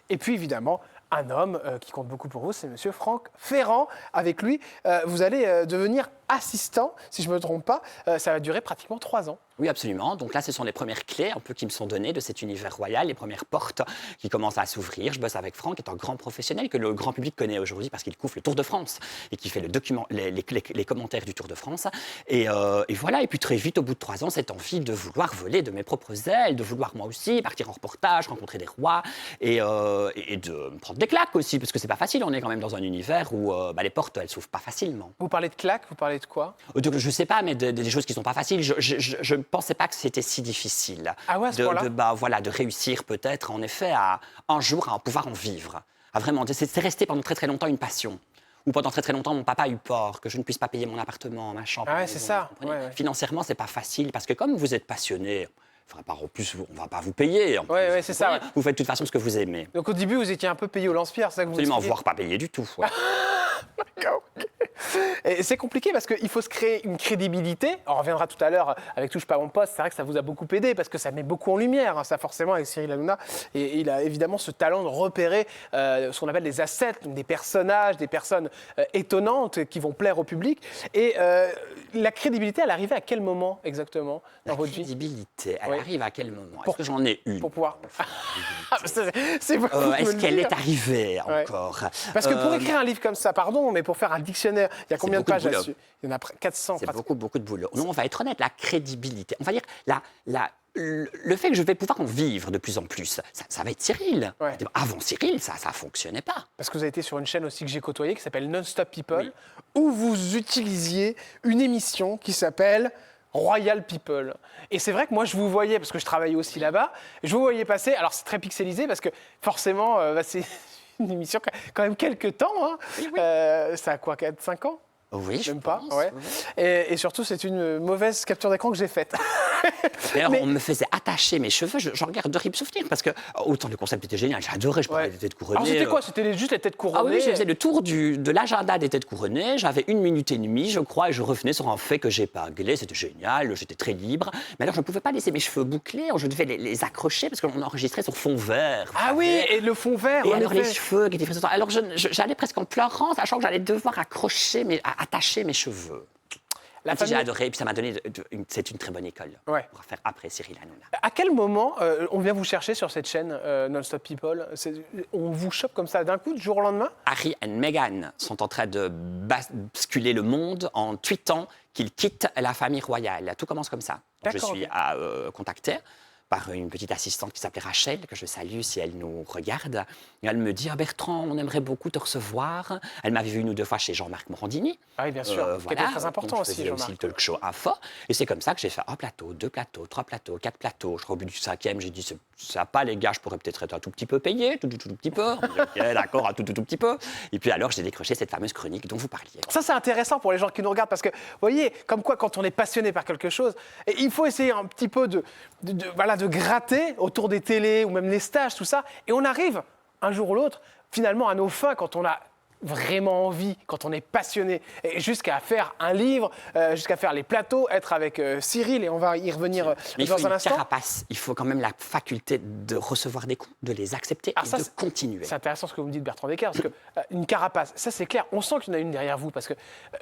[SPEAKER 1] Et puis évidemment, un homme qui compte beaucoup pour vous, c'est Monsieur Franck Ferrand. Avec lui, vous allez devenir assistant, si je ne me trompe pas. Ça va durer pratiquement 3 ans.
[SPEAKER 2] Oui, absolument. Donc là, ce sont les premières clés un peu qui me sont données de cet univers royal, les premières portes qui commencent à s'ouvrir. Je bosse avec Franck, qui est un grand professionnel que le grand public connaît aujourd'hui parce qu'il couvre le Tour de France et qui fait les commentaires du Tour de France. Et voilà. Et puis très vite, au bout de 3 ans, cette envie de vouloir voler de mes propres ailes, de vouloir moi aussi partir en reportage, rencontrer des rois et de me prendre des claques aussi, parce que c'est pas facile. On est quand même dans un univers où les portes, elles s'ouvrent pas facilement.
[SPEAKER 1] Vous parlez de claques, vous parlez de quoi?
[SPEAKER 2] Je sais pas, mais des choses qui sont pas faciles. Je ne pensais pas que c'était si difficile de réussir peut-être, en effet, à un jour à pouvoir en vivre. C'est resté pendant très très longtemps une passion. Ou pendant très très longtemps, mon papa a eu peur que je ne puisse pas payer mon appartement, ma chambre.
[SPEAKER 1] C'est ça.
[SPEAKER 2] Financièrement, c'est pas facile, parce que comme vous êtes passionné, en plus, on ne va pas vous payer.
[SPEAKER 1] C'est ça.
[SPEAKER 2] Vous faites de toute façon ce que vous aimez.
[SPEAKER 1] Donc au début, vous étiez un peu payé au lance-pierre, c'est ça que vous
[SPEAKER 2] Absolument, voire pas payé du tout.
[SPEAKER 1] D'accord. Et c'est compliqué parce qu'il faut se créer une crédibilité. On reviendra tout à l'heure avec Touche pas mon poste. C'est vrai que ça vous a beaucoup aidé parce que ça met beaucoup en lumière, ça forcément, avec Cyril Hanouna. Et il a évidemment ce talent de repérer ce qu'on appelle des assets, donc des personnages, des personnes étonnantes qui vont plaire au public. Et la crédibilité, elle arrivait à quel moment exactement dans votre vie?
[SPEAKER 2] La crédibilité, elle arrive à quel moment? Est-ce que j'en ai une?
[SPEAKER 1] Pour pouvoir...
[SPEAKER 2] Est-ce qu'elle est arrivée encore?
[SPEAKER 1] Parce que pour écrire un livre comme ça, pardon, mais pour faire un dictionnaire, il y a combien de pages là-dessus? Il y en a 400.
[SPEAKER 2] C'est beaucoup de boulot. Non, on va être honnête, la crédibilité, on va dire le fait que je vais pouvoir en vivre de plus en plus, ça va être Cyril. Avant Cyril, ça ne fonctionnait pas.
[SPEAKER 1] Parce que vous avez été sur une chaîne aussi que j'ai côtoyée qui s'appelle Non-Stop People, où vous utilisiez une émission qui s'appelle Royal People. Et c'est vrai que moi, je vous voyais, parce que je travaillais aussi là-bas, je vous voyais passer, alors c'est très pixelisé, parce que forcément, c'est une émission quand même quelques temps. Ça a quoi, 4-5 ans?
[SPEAKER 2] Oui,
[SPEAKER 1] même pas. Et surtout, c'est une mauvaise capture d'écran que j'ai faite.
[SPEAKER 2] D'ailleurs,
[SPEAKER 1] Mais-
[SPEAKER 2] on me faisait attacher mes cheveux. J'en garde d'horribles souvenirs parce que autant le concept était génial. J'adorais, je parlais des têtes couronnées.
[SPEAKER 1] Alors, c'était quoi? C'était juste les têtes couronnées?
[SPEAKER 2] Ah oui, je faisais le tour de l'agenda des têtes couronnées. J'avais 1 minute et demie, je crois, et je revenais sur un fait que j'épinglais. C'était génial, j'étais très libre. Mais alors, je ne pouvais pas laisser mes cheveux bouclés. Je devais les accrocher parce qu'on enregistrait sur fond vert.
[SPEAKER 1] Ah oui, et le fond vert,
[SPEAKER 2] Et
[SPEAKER 1] en
[SPEAKER 2] alors,
[SPEAKER 1] effet.
[SPEAKER 2] les cheveux qui étaient frisotants. Alors, j'allais presque en pleurant, sachant que j'allais devoir attacher mes cheveux.
[SPEAKER 1] La
[SPEAKER 2] J'ai
[SPEAKER 1] famille-
[SPEAKER 2] adoré, et puis ça m'a donné. C'est une très bonne école
[SPEAKER 1] Ouais.
[SPEAKER 2] pour faire après Cyril Hanouna.
[SPEAKER 1] À quel moment on vient vous chercher sur cette chaîne Non-Stop People? On vous chope comme ça d'un coup, du jour au lendemain?
[SPEAKER 2] Harry et Meghan sont en train de basculer le monde en tweetant qu'ils quittent la famille royale. Tout commence comme ça. Donc, je
[SPEAKER 1] D'accord,
[SPEAKER 2] suis
[SPEAKER 1] ok.
[SPEAKER 2] contacté par une petite assistante qui s'appelait Rachel, que je salue si elle nous regarde. Et elle me dit, Bertrand, on aimerait beaucoup te recevoir. Elle m'avait vu 1 ou 2 fois chez Jean-Marc Morandini.
[SPEAKER 1] Ah oui, bien sûr, qui était très important
[SPEAKER 2] Donc,
[SPEAKER 1] aussi,
[SPEAKER 2] je faisais aussi
[SPEAKER 1] Jean-Marc.
[SPEAKER 2] le talk show Info. Et c'est comme ça que j'ai fait 1 plateau, 2 plateaux, 3 plateaux, 4 plateaux. Je crois au bout du 5e, j'ai dit, ça pas les gars, je pourrais peut-être être un tout petit peu payé, tout petit peu. On dit, ok, d'accord, un tout petit peu. Et puis alors, j'ai décroché cette fameuse chronique dont vous parliez.
[SPEAKER 1] Ça, c'est intéressant pour les gens qui nous regardent parce que, vous voyez, comme quoi, quand on est passionné par quelque chose, et il faut essayer un petit peu de gratter autour des télés ou même les stages, tout ça, et on arrive, un jour ou l'autre, finalement à nos fins quand on a vraiment envie, quand on est passionné, et jusqu'à faire un livre, jusqu'à faire les plateaux, être avec Cyril, et on va y revenir
[SPEAKER 2] Mais il
[SPEAKER 1] dans
[SPEAKER 2] faut
[SPEAKER 1] un
[SPEAKER 2] une
[SPEAKER 1] instant.
[SPEAKER 2] carapace. Il faut quand même la faculté de recevoir des coups, de les accepter
[SPEAKER 1] Ah,
[SPEAKER 2] et
[SPEAKER 1] ça,
[SPEAKER 2] de
[SPEAKER 1] c'est-
[SPEAKER 2] continuer.
[SPEAKER 1] C'est intéressant ce que vous me dites, Bertrand Decker, parce que une carapace, ça c'est clair, on sent qu'il y en a une derrière vous, parce que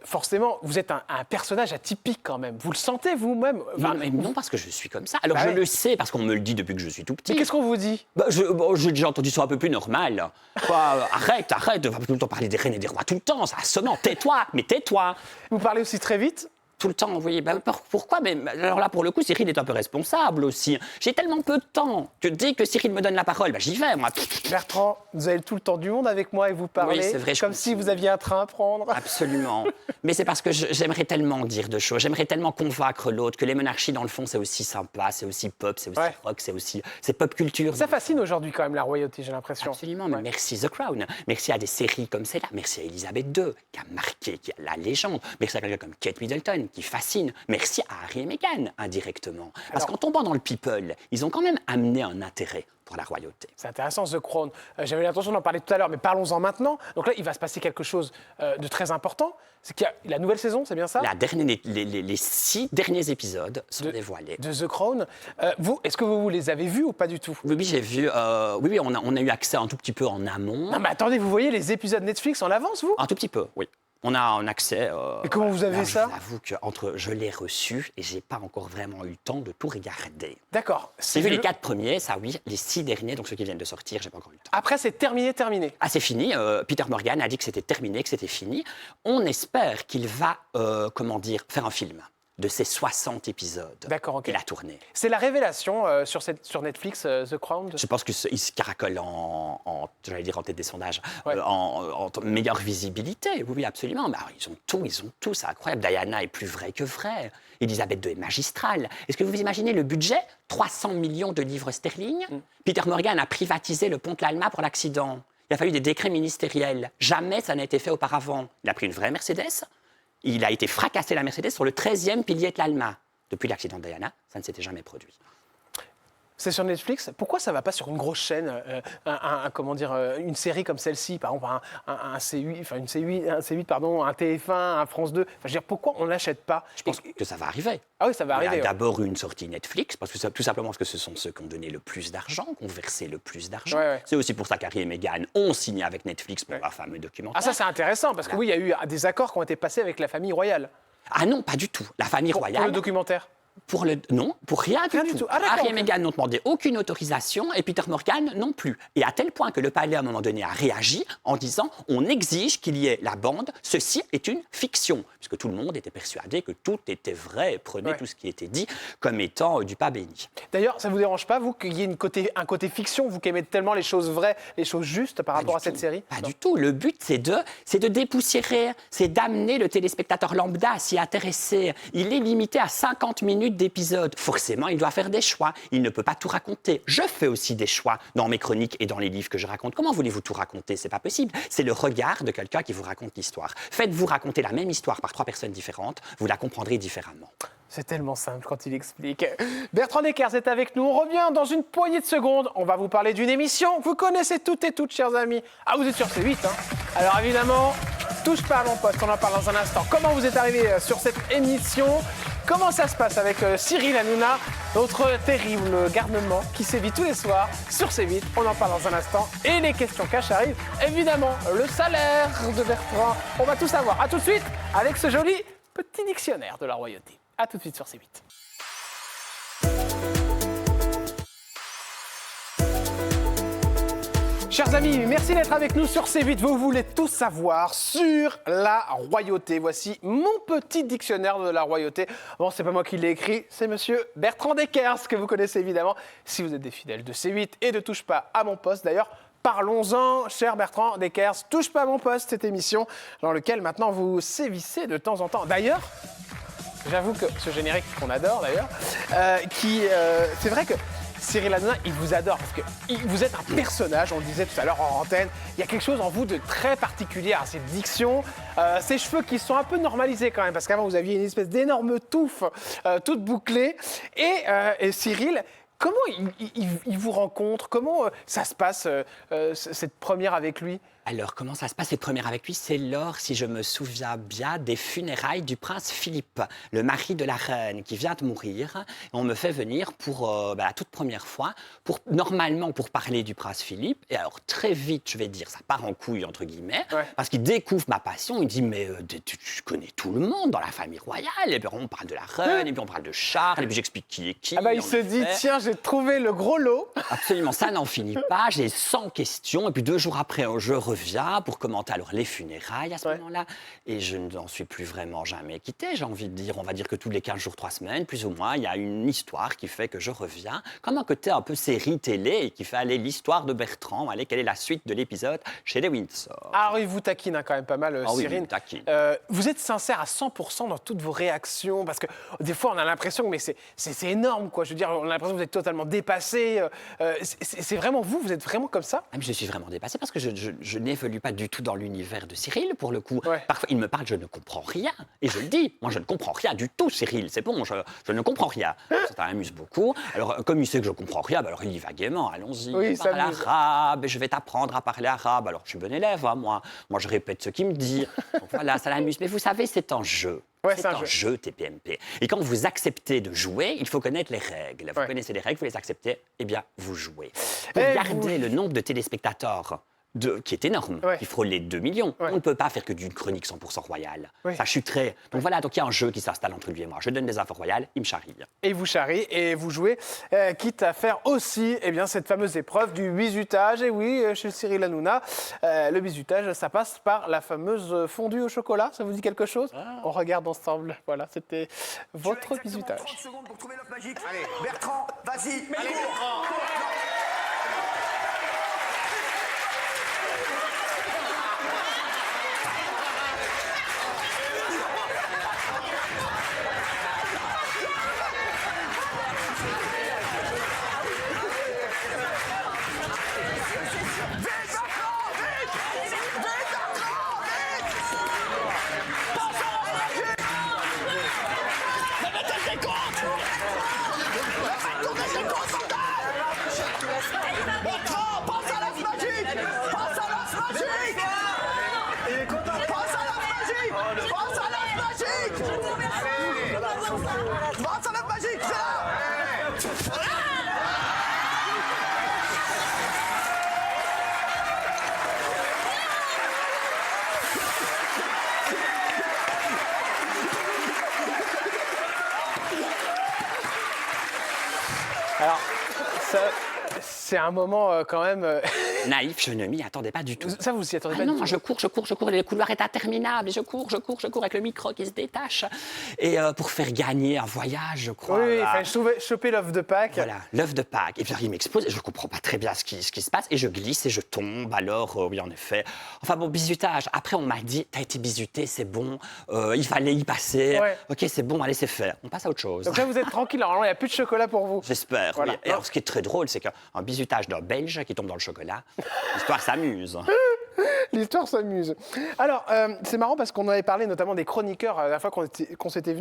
[SPEAKER 1] forcément, vous êtes un personnage atypique quand même. Vous le sentez vous-même? Enfin,
[SPEAKER 2] Non, parce que je suis comme ça. Alors
[SPEAKER 1] Bah
[SPEAKER 2] je
[SPEAKER 1] ouais.
[SPEAKER 2] le sais parce qu'on me le dit depuis que je suis tout petit.
[SPEAKER 1] mais qu'est-ce qu'on vous dit?
[SPEAKER 2] J'ai déjà entendu ça un peu plus normal. Quoi, arrête, on va pas tout le temps parler des reines et des rois tout le temps, ça assonnant. Tais-toi, mais tais-toi.
[SPEAKER 1] Vous parlez aussi très vite?
[SPEAKER 2] Tout le temps, vous voyez. Pourquoi? Mais alors là, pour le coup, Cyril est un peu responsable aussi. J'ai tellement peu de temps que dès que Cyril me donne la parole, j'y vais, moi.
[SPEAKER 1] Bertrand, vous avez tout le temps du monde avec moi et vous parlez
[SPEAKER 2] Oui, c'est vrai, je
[SPEAKER 1] comme si
[SPEAKER 2] continue.
[SPEAKER 1] vous aviez un train à prendre.
[SPEAKER 2] Absolument. Mais c'est parce que j'aimerais tellement dire de choses, j'aimerais tellement convaincre l'autre que les monarchies, dans le fond, c'est aussi sympa, c'est aussi pop, c'est aussi
[SPEAKER 1] Ouais.
[SPEAKER 2] rock, c'est pop culture.
[SPEAKER 1] Ça fascine aujourd'hui quand même la royauté, j'ai l'impression.
[SPEAKER 2] Absolument, mais
[SPEAKER 1] Ouais.
[SPEAKER 2] merci The Crown, merci à des séries comme celle-là, merci à Elisabeth II, qui a marqué, qui a la légende, merci à quelqu'un comme Kate Middleton, qui fascine, merci à Harry et Meghan, indirectement. Parce
[SPEAKER 1] Alors-
[SPEAKER 2] qu'en tombant dans le people, ils ont quand même amené un intérêt pour la royauté.
[SPEAKER 1] C'est intéressant, The Crown. J'avais l'intention d'en parler tout à l'heure, mais parlons-en maintenant. Donc là, il va se passer quelque chose de très important. C'est qu'il y a la nouvelle saison, c'est bien ça?
[SPEAKER 2] Les 6 derniers épisodes sont dévoilés.
[SPEAKER 1] De The Crown. Est-ce que vous les avez vus ou pas du tout?
[SPEAKER 2] Oui, j'ai vu. Oui, on a eu accès un tout petit peu en amont.
[SPEAKER 1] Non, mais attendez, vous voyez les épisodes Netflix en avance, vous?
[SPEAKER 2] Un tout petit peu, oui. On a un accès.
[SPEAKER 1] Et comment vous avez
[SPEAKER 2] là,
[SPEAKER 1] ça?
[SPEAKER 2] Je vous avoue que je l'ai reçu et j'ai pas encore vraiment eu le temps de tout regarder.
[SPEAKER 1] D'accord.
[SPEAKER 2] J'ai vu les 4 premiers, ça oui. Les 6 derniers, donc ceux qui viennent de sortir, j'ai pas encore eu le temps.
[SPEAKER 1] Après, c'est terminé.
[SPEAKER 2] Ah, c'est fini. Peter Morgan a dit que c'était terminé, que c'était fini. On espère qu'il va, faire un film de ces 60 épisodes.
[SPEAKER 1] D'accord, ok.
[SPEAKER 2] qu'il a tourné.
[SPEAKER 1] C'est la révélation sur Netflix, The Crown.
[SPEAKER 2] Je pense qu'il se caracole en tête des sondages,
[SPEAKER 1] Ouais.
[SPEAKER 2] en meilleure visibilité. Oui, oui, absolument. Mais alors, ils ont tout, c'est incroyable. Diana est plus vraie que vraie. Elisabeth II est magistrale. Est-ce que vous imaginez le budget? 300 millions de livres sterling. Peter Morgan a privatisé le pont de l'Alma pour l'accident. Il a fallu des décrets ministériels. Jamais ça n'a été fait auparavant. Il a pris une vraie Mercedes. Il a été fracassé la Mercedes sur le 13e pilier de l'Alma. Depuis l'accident de Diana, ça ne s'était jamais produit.
[SPEAKER 1] C'est sur Netflix. Pourquoi ça va pas sur une grosse chaîne, une série comme celle-ci, par exemple un C8, enfin une C8, un C8, pardon, un TF1, un France 2. Enfin, je veux dire, pourquoi on l'achète pas?
[SPEAKER 2] Je pense que ça va arriver.
[SPEAKER 1] Ah oui, ça va
[SPEAKER 2] Il y
[SPEAKER 1] arriver.
[SPEAKER 2] a
[SPEAKER 1] Ouais.
[SPEAKER 2] d'abord une sortie Netflix, tout simplement parce que ce sont ceux qui ont donné le plus d'argent, qui ont versé le plus d'argent.
[SPEAKER 1] Ouais, ouais.
[SPEAKER 2] C'est aussi pour ça qu'Harry et Meghan ont signé avec Netflix pour un fameux documentaire.
[SPEAKER 1] Ah ça c'est intéressant parce que oui, il y a eu des accords qui ont été passés avec la famille royale
[SPEAKER 2] Ah non, pas du tout. La famille
[SPEAKER 1] pour
[SPEAKER 2] royale...
[SPEAKER 1] le documentaire.
[SPEAKER 2] Non, pour rien
[SPEAKER 1] Rien
[SPEAKER 2] du
[SPEAKER 1] du
[SPEAKER 2] tout.
[SPEAKER 1] tout. Ah, d'accord,
[SPEAKER 2] Harry et
[SPEAKER 1] ok.
[SPEAKER 2] Meghan n'ont demandé aucune autorisation et Peter Morgan non plus. Et à tel point que le palais, à un moment donné, a réagi en disant « On exige qu'il y ait la bande, ceci est une fiction ». Puisque tout le monde était persuadé que tout était vrai et prenait
[SPEAKER 1] Ouais.
[SPEAKER 2] tout ce qui était dit comme étant du pas béni.
[SPEAKER 1] D'ailleurs, ça vous dérange pas, vous, qu'il y ait un côté fiction, vous qui aimez tellement les choses vraies, les choses justes par rapport à cette série?
[SPEAKER 2] Pas du tout. Le but, c'est de dépoussiérer, c'est d'amener le téléspectateur lambda à s'y intéresser. Il est limité à 50 minutes minutes d'épisode. Forcément, il doit faire des choix. Il ne peut pas tout raconter. Je fais aussi des choix dans mes chroniques et dans les livres que je raconte. Comment voulez-vous tout raconter? C'est pas possible. C'est le regard de quelqu'un qui vous raconte l'histoire. Faites-vous raconter la même histoire par 3 personnes différentes, vous la comprendrez différemment.
[SPEAKER 1] C'est tellement simple quand il explique. Bertrand Deckers est avec nous. On revient dans une poignée de secondes. On va vous parler d'une émission que vous connaissez toutes et toutes, chers amis. Ah, vous êtes sur C8, hein. Alors évidemment, touche pas à mon poste. On en parle dans un instant. Comment vous êtes arrivé sur cette émission? Comment ça se passe avec Cyril Hanouna, notre terrible garnement qui sévit tous les soirs sur C8? On en parle dans un instant. Et les questions cash arrivent. Évidemment, le salaire de Bertrand. On va tout savoir. À tout de suite avec ce joli petit dictionnaire de la royauté. A tout de suite sur C8. Chers amis, merci d'être avec nous sur C8. Vous voulez tout savoir sur la royauté. Voici mon petit dictionnaire de la royauté. Bon, c'est pas moi qui l'ai écrit, c'est monsieur Bertrand Deckers, que vous connaissez évidemment si vous êtes des fidèles de C8 et de Touche pas à mon poste. D'ailleurs, parlons-en, cher Bertrand Deckers. Touche pas à mon poste, cette émission dans laquelle maintenant vous sévissez de temps en temps. D'ailleurs, j'avoue que ce générique qu'on adore d'ailleurs, c'est vrai que Cyril Hanouna, il vous adore parce que vous êtes un personnage, on le disait tout à l'heure en antenne, il y a quelque chose en vous de très particulier à cette diction, ces cheveux qui sont un peu normalisés quand même, parce qu'avant vous aviez une espèce d'énorme touffe toute bouclée, et Cyril, comment il vous rencontre, comment ça se passe cette première avec lui?
[SPEAKER 2] Alors, comment ça se passe, cette première avec lui? C'est lors, si je me souviens bien, des funérailles du prince Philippe, le mari de la reine, qui vient de mourir. On me fait venir pour, la toute première fois, normalement pour parler du prince Philippe. Et alors, très vite, je vais dire, ça part en couille, entre guillemets, parce qu'il découvre ma passion. Il dit, mais tu connais tout le monde dans la famille royale. Et puis, on parle de la reine, et puis on parle de Charles, et puis j'explique qui est qui.
[SPEAKER 1] Ah bah, il se dit, tiens, j'ai trouvé le gros lot.
[SPEAKER 2] Absolument, ça n'en finit pas. J'ai 100 questions. Et puis 2 jours après, je reviens pour commenter alors les funérailles à ce moment-là. Et je n'en suis plus vraiment jamais quitté, j'ai envie de dire. On va dire que tous les 15 jours, 3 semaines, plus ou moins, il y a une histoire qui fait que je reviens. Comme un côté un peu série télé et qui fait aller l'histoire de Bertrand, aller quelle est la suite de l'épisode chez les Windsor.
[SPEAKER 1] Alors, il vous taquine quand même pas mal,
[SPEAKER 2] Ah oui,
[SPEAKER 1] Cyril.
[SPEAKER 2] il me taquine.
[SPEAKER 1] Vous êtes sincère à 100% dans toutes vos réactions, parce que des fois, on a l'impression que c'est énorme, quoi. Je veux dire, on a l'impression que vous êtes totalement dépassé. C'est vraiment vous êtes vraiment comme ça?
[SPEAKER 2] Je suis vraiment dépassé parce que je n'évolue pas du tout dans l'univers de Cyril, pour le coup.
[SPEAKER 1] Ouais.
[SPEAKER 2] Parfois, il me parle, je ne comprends rien. Et je le dis, moi, je ne comprends rien du tout, Cyril. C'est bon, je ne comprends rien. Ça m'amuse beaucoup. Alors, comme il sait que je ne comprends rien, alors il y va gaiement. Allons-y,
[SPEAKER 1] oui,
[SPEAKER 2] parle arabe, et je vais t'apprendre à parler arabe. Alors, je suis bon élève, hein, moi. Moi, je répète ce qu'il me dit. Donc, voilà, ça l'amuse. Mais vous savez, c'est un jeu.
[SPEAKER 1] Ouais,
[SPEAKER 2] c'est un jeu TPMP. Et quand vous acceptez de jouer, il faut connaître les règles. Vous connaissez les règles, vous les acceptez, eh bien, vous jouez. Pour garder le nombre de téléspectateurs qui est énorme, qui frôle les 2 millions. On ne peut pas faire que d'une chronique 100% royale. Ça chuterait. Donc voilà, donc il y a un jeu qui s'installe entre lui et moi. Je donne des infos royales, il me charrie.
[SPEAKER 1] Et vous charrie, et vous jouez, quitte à faire aussi cette fameuse épreuve du bizutage. Et oui, chez Cyril Hanouna, le bizutage, ça passe par la fameuse fondue au chocolat. Ça vous dit quelque chose? On regarde ensemble. Voilà, c'était votre bizutage.
[SPEAKER 3] 30 secondes pour trouver l'œuf magique. Allez, Bertrand, vas-y.
[SPEAKER 1] Allez, Alors, c'est un moment quand même
[SPEAKER 2] naïf, je ne m'y attendais pas du tout.
[SPEAKER 1] Ça, vous s'y attendez
[SPEAKER 2] Ah
[SPEAKER 1] pas
[SPEAKER 2] non,
[SPEAKER 1] du tout.
[SPEAKER 2] je cours, et le couloir est interminable, et je cours avec le micro qui se détache. Et pour faire gagner un voyage, je crois.
[SPEAKER 1] Oui, il fallait choper l'œuf de Pâques.
[SPEAKER 2] Voilà, l'œuf de Pâques. Et puis il m'explose, et je ne comprends pas très bien ce qui se passe, et je glisse et je tombe. Alors, oui, en effet. Enfin bon, bizutage. Après, on m'a dit, t'as été bizuté, c'est bon, il fallait y passer.
[SPEAKER 1] Ouais.
[SPEAKER 2] Ok, c'est bon, allez, c'est fait. On passe à autre chose.
[SPEAKER 1] Donc là, vous êtes tranquille, normalement, il n'y a plus de chocolat pour vous.
[SPEAKER 2] J'espère.
[SPEAKER 1] Voilà.
[SPEAKER 2] Oui. Et alors, ce qui est très drôle, c'est qu'un bizutage d'un Belge qui tombe dans le chocolat, l'histoire s'amuse.
[SPEAKER 1] L'histoire s'amuse. Alors, c'est marrant parce qu'on avait parlé notamment des chroniqueurs la fois qu'on s'était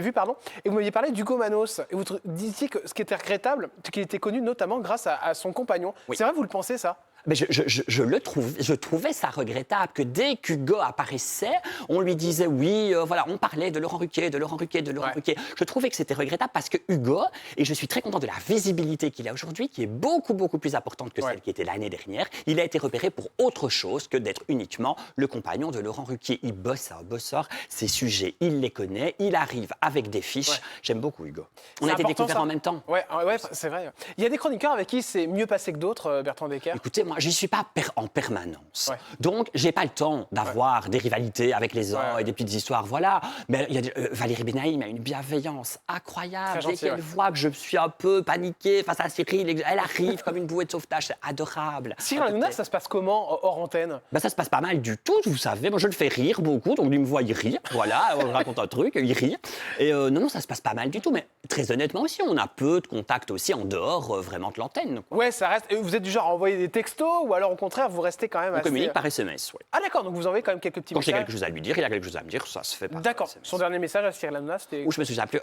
[SPEAKER 1] vu, pardon, et vous m'aviez parlé d'Hugo Manos. Et vous disiez que ce qui était regrettable, c'est qu'il était connu notamment grâce à son compagnon.
[SPEAKER 2] Oui.
[SPEAKER 1] C'est vrai, vous le pensez, ça?
[SPEAKER 2] Mais je trouvais ça regrettable que dès qu'Hugo apparaissait, on lui disait oui, voilà, on parlait de Laurent Ruquier. Je trouvais que c'était regrettable parce que Hugo, et je suis très content de la visibilité qu'il a aujourd'hui, qui est beaucoup plus importante que celle qui était l'année dernière, il a été repéré pour autre chose que d'être uniquement le compagnon de Laurent Ruquier. Il bosse un bosseur, ses sujets, il les connaît, il arrive avec des fiches.
[SPEAKER 1] Ouais.
[SPEAKER 2] J'aime beaucoup Hugo. On
[SPEAKER 1] C'est
[SPEAKER 2] a été
[SPEAKER 1] important,
[SPEAKER 2] découverts
[SPEAKER 1] ça.
[SPEAKER 2] en même temps.
[SPEAKER 1] Ouais, c'est vrai. Il y a des chroniqueurs avec qui c'est mieux passé que d'autres, Bertrand Decker.
[SPEAKER 2] Écoutez, moi, j'y suis pas en permanence.
[SPEAKER 1] Ouais.
[SPEAKER 2] Donc, j'ai pas le temps d'avoir des rivalités avec les uns et des petites histoires. Voilà. Mais il y a Valérie Benaïm a une bienveillance incroyable.
[SPEAKER 1] Très
[SPEAKER 2] Dès
[SPEAKER 1] gentille,
[SPEAKER 2] qu'elle voit que je suis un peu paniquée face à Cyril, elle arrive comme une bouée de sauvetage. C'est adorable.
[SPEAKER 1] Cyril Hanouna, ça se passe comment hors antenne?
[SPEAKER 2] Ben, ça se passe pas mal du tout, vous savez. Moi, je le fais rire beaucoup, donc lui me voit, il rit. Voilà, on raconte un truc, il rit. Et non, ça se passe pas mal du tout. Mais très honnêtement aussi, on a peu de contacts aussi en dehors vraiment de l'antenne.
[SPEAKER 1] Ouais, ça reste. Et vous êtes du genre à envoyer des textos ou alors au contraire, vous restez quand même
[SPEAKER 2] On
[SPEAKER 1] assez...
[SPEAKER 2] communique par SMS, oui.
[SPEAKER 1] Ah d'accord, donc vous envoyez quand même quelques petits
[SPEAKER 2] Quand j'ai
[SPEAKER 1] messages.
[SPEAKER 2] quelque chose à lui dire, il a quelque chose à me dire, ça se fait par
[SPEAKER 1] D'accord.
[SPEAKER 2] SMS.
[SPEAKER 1] Son dernier message à Cyril Hanouna, c'était...
[SPEAKER 2] Ou je me souviens plus,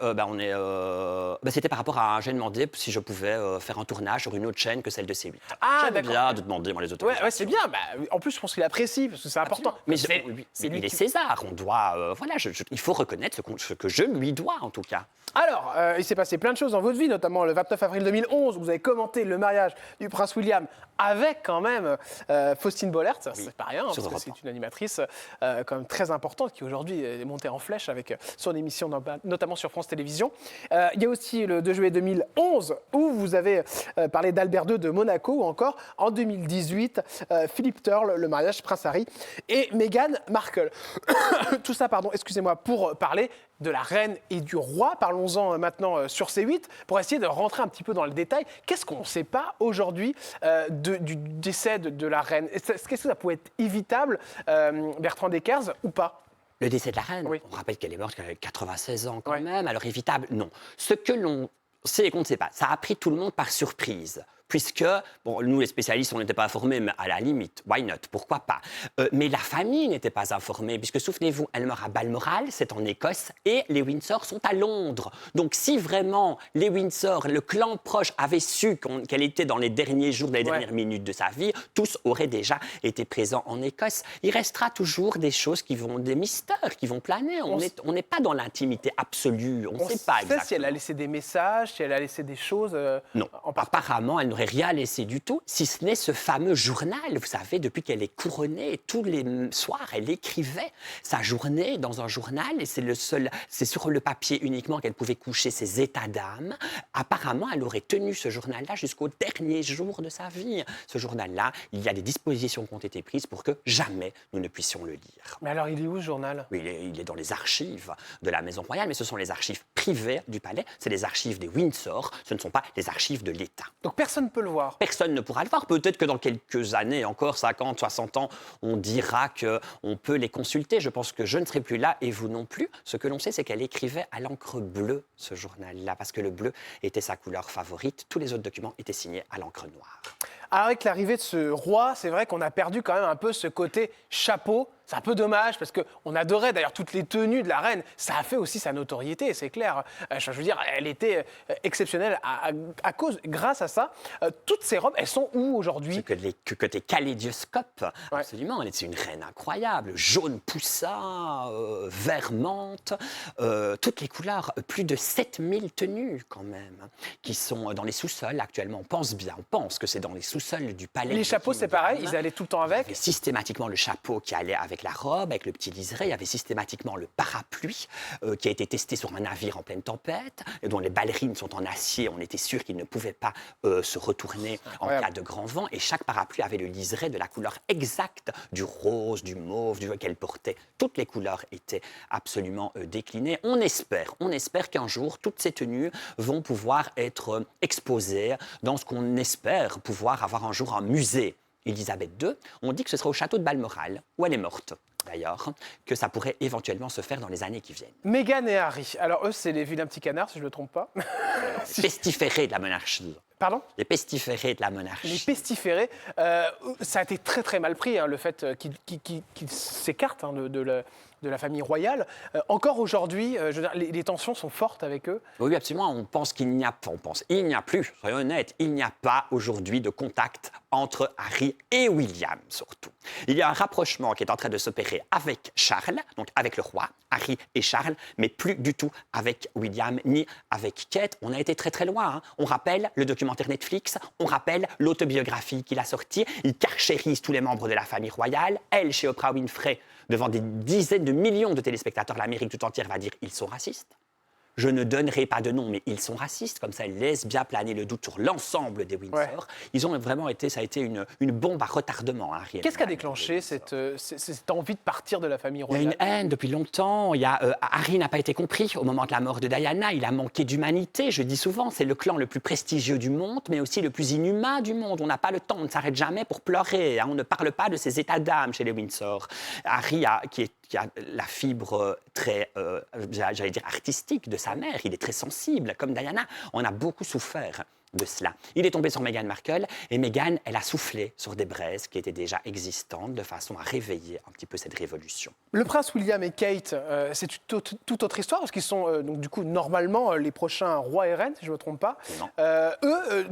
[SPEAKER 2] c'était par rapport à, j'ai demandé si je pouvais faire un tournage sur une autre chaîne que celle de C8.
[SPEAKER 1] Ah,
[SPEAKER 2] J'aime
[SPEAKER 1] d'accord.
[SPEAKER 2] bien de demander moi les autorisations.
[SPEAKER 1] Ouais, c'est bien. Bah, en plus, je pense qu'il apprécie parce que c'est important.
[SPEAKER 2] Mais
[SPEAKER 1] lui
[SPEAKER 2] il est
[SPEAKER 1] qui-
[SPEAKER 2] César, on doit, voilà, il faut reconnaître ce que je lui dois en tout cas.
[SPEAKER 1] Alors, il s'est passé plein de choses dans votre vie, notamment le 29 avril 2011, où vous avez commenté le mariage du prince William avec quand même Faustine Bollert. Ça, c'est pas rien, hein,
[SPEAKER 2] sur
[SPEAKER 1] parce que
[SPEAKER 2] Europe
[SPEAKER 1] c'est une animatrice quand même très importante qui aujourd'hui est montée en flèche avec son émission, notamment sur France Télévisions. Il y a aussi le 2 juillet 2011, où vous avez parlé d'Albert II de Monaco, ou encore en 2018, Philippe Turle, le mariage Prince Harry et Meghan Markle. Tout ça, pardon, excusez-moi, pour parler de la reine et du roi. Parlons-en maintenant sur C8 pour essayer de rentrer un petit peu dans le détail. Qu'est-ce qu'on ne sait pas aujourd'hui du décès de la reine? Est-ce que ça pouvait être évitable, Bertrand Deckers, ou pas?
[SPEAKER 2] Le décès de la reine,
[SPEAKER 1] Oui.
[SPEAKER 2] on rappelle qu'elle est morte, qu'elle avait 96 ans quand
[SPEAKER 1] Ouais.
[SPEAKER 2] même, alors évitable, non. Ce que l'on sait et qu'on ne sait pas, ça a pris tout le monde par surprise. Puisque, bon, nous les spécialistes, on n'était pas informés, mais à la limite, why not, pourquoi pas. Mais la famille n'était pas informée, puisque souvenez-vous, elle meurt à Balmoral, c'est en Écosse, et les Windsor sont à Londres. Donc si vraiment les Windsor, le clan proche, avait su qu'elle était dans les derniers jours, les dernières minutes de sa vie, tous auraient déjà été présents en Écosse. Il restera toujours des choses des mystères qui vont planer. On n'est pas dans l'intimité absolue, on ne sait pas exactement.
[SPEAKER 1] Si elle a laissé des messages, si elle a laissé des choses
[SPEAKER 2] Non,
[SPEAKER 1] en part.
[SPEAKER 2] apparemment, elle n'aurait rien laissé du tout, si ce n'est ce fameux journal. Vous savez, depuis qu'elle est couronnée, tous les soirs, elle écrivait sa journée dans un journal, et c'est sur le papier uniquement qu'elle pouvait coucher ses états d'âme. Apparemment, elle aurait tenu ce journal-là jusqu'au dernier jour de sa vie. Ce journal-là, il y a des dispositions qui ont été prises pour que jamais nous ne puissions le lire.
[SPEAKER 1] Mais alors, il est où, ce journal?
[SPEAKER 2] Oui, il est dans les archives de la Maison Royale, mais ce sont les archives privées du palais, c'est les archives des Windsor, ce ne sont pas les archives de l'État.
[SPEAKER 1] Donc personne ne peut le voir.
[SPEAKER 2] Personne ne pourra le voir. Peut-être que dans quelques années, encore 50, 60 ans, on dira qu'on peut les consulter. Je pense que je ne serai plus là et vous non plus. Ce que l'on sait, c'est qu'elle écrivait à l'encre bleue, ce journal-là, parce que le bleu était sa couleur favorite. Tous les autres documents étaient signés à l'encre noire.
[SPEAKER 1] Alors avec l'arrivée de ce roi, c'est vrai qu'on a perdu quand même un peu ce côté chapeau. C'est un peu dommage parce qu'on adorait d'ailleurs toutes les tenues de la reine. Ça a fait aussi sa notoriété, c'est clair. Je veux dire, elle était exceptionnelle grâce à ça. Toutes ces robes, elles sont où aujourd'hui?
[SPEAKER 2] Que côté kaléidoscope, absolument. Elle est une reine incroyable. Jaune poussin, vert menthe, toutes les couleurs. Plus de 7000 tenues quand même, qui sont dans les sous-sols actuellement. On pense que c'est dans les sous-sols du palais.
[SPEAKER 1] Les chapeaux, c'est pareil, ils allaient tout le temps avec.
[SPEAKER 2] Systématiquement le chapeau qui allait avec avec la robe, avec le petit liseré. Il y avait systématiquement le parapluie qui a été testé sur un navire en pleine tempête, et dont les ballerines sont en acier. On était sûr qu'ils ne pouvaient pas se retourner en cas de grand vent. Et chaque parapluie avait le liseré de la couleur exacte du rose, du mauve, qu'elle portait. Toutes les couleurs étaient absolument déclinées. On espère qu'un jour, toutes ces tenues vont pouvoir être exposées dans ce qu'on espère pouvoir avoir un jour un musée. Élisabeth II, on dit que ce sera au château de Balmoral, où elle est morte d'ailleurs, que ça pourrait éventuellement se faire dans les années qui viennent.
[SPEAKER 1] Meghan et Harry, alors eux, c'est les vilains petits canards, si je ne me trompe pas.
[SPEAKER 2] Les pestiférés de la monarchie.
[SPEAKER 1] Pardon ?
[SPEAKER 2] Les pestiférés de la monarchie.
[SPEAKER 1] Les pestiférés, ça a été très très mal pris, le fait qu'ils s'écartent de la famille royale. Encore aujourd'hui, je veux dire, les tensions sont fortes avec eux.
[SPEAKER 2] Oui, absolument. On pense qu'il n'y a plus, soyons honnêtes, il n'y a pas aujourd'hui de contact entre Harry et William, surtout. Il y a un rapprochement qui est en train de s'opérer avec Charles, donc avec le roi, Harry et Charles, mais plus du tout avec William ni avec Kate. On a été très très loin. On rappelle le documentaire Netflix, on rappelle l'autobiographie qu'il a sortie. Il carchérise tous les membres de la famille royale. Elle, chez Oprah Winfrey, devant des dizaines de millions de téléspectateurs, l'Amérique tout entière va dire « ils sont racistes ». Je ne donnerai pas de nom, mais ils sont racistes. Comme ça, elle laisse bien planer le doute sur l'ensemble des Windsor. Ouais. Ils ont vraiment été, ça a été une bombe à retardement.
[SPEAKER 1] Qu'est-ce qui a déclenché cette envie de partir de la famille royale ?
[SPEAKER 2] Il y a une haine depuis longtemps. Harry n'a pas été compris au moment de la mort de Diana. Il a manqué d'humanité. Je dis souvent, c'est le clan le plus prestigieux du monde, mais aussi le plus inhumain du monde. On n'a pas le temps, on ne s'arrête jamais pour pleurer. On ne parle pas de ces états d'âme chez les Windsor. Harry, qui a la fibre très, j'allais dire, artistique de sa mère. Il est très sensible, comme Diana. On a beaucoup souffert de cela. Il est tombé sur Meghan Markle et Meghan, elle a soufflé sur des braises qui étaient déjà existantes de façon à réveiller un petit peu cette révolution.
[SPEAKER 1] Le prince William et Kate, c'est toute autre histoire parce qu'ils sont donc du coup normalement les prochains rois et reines, si je ne me trompe pas.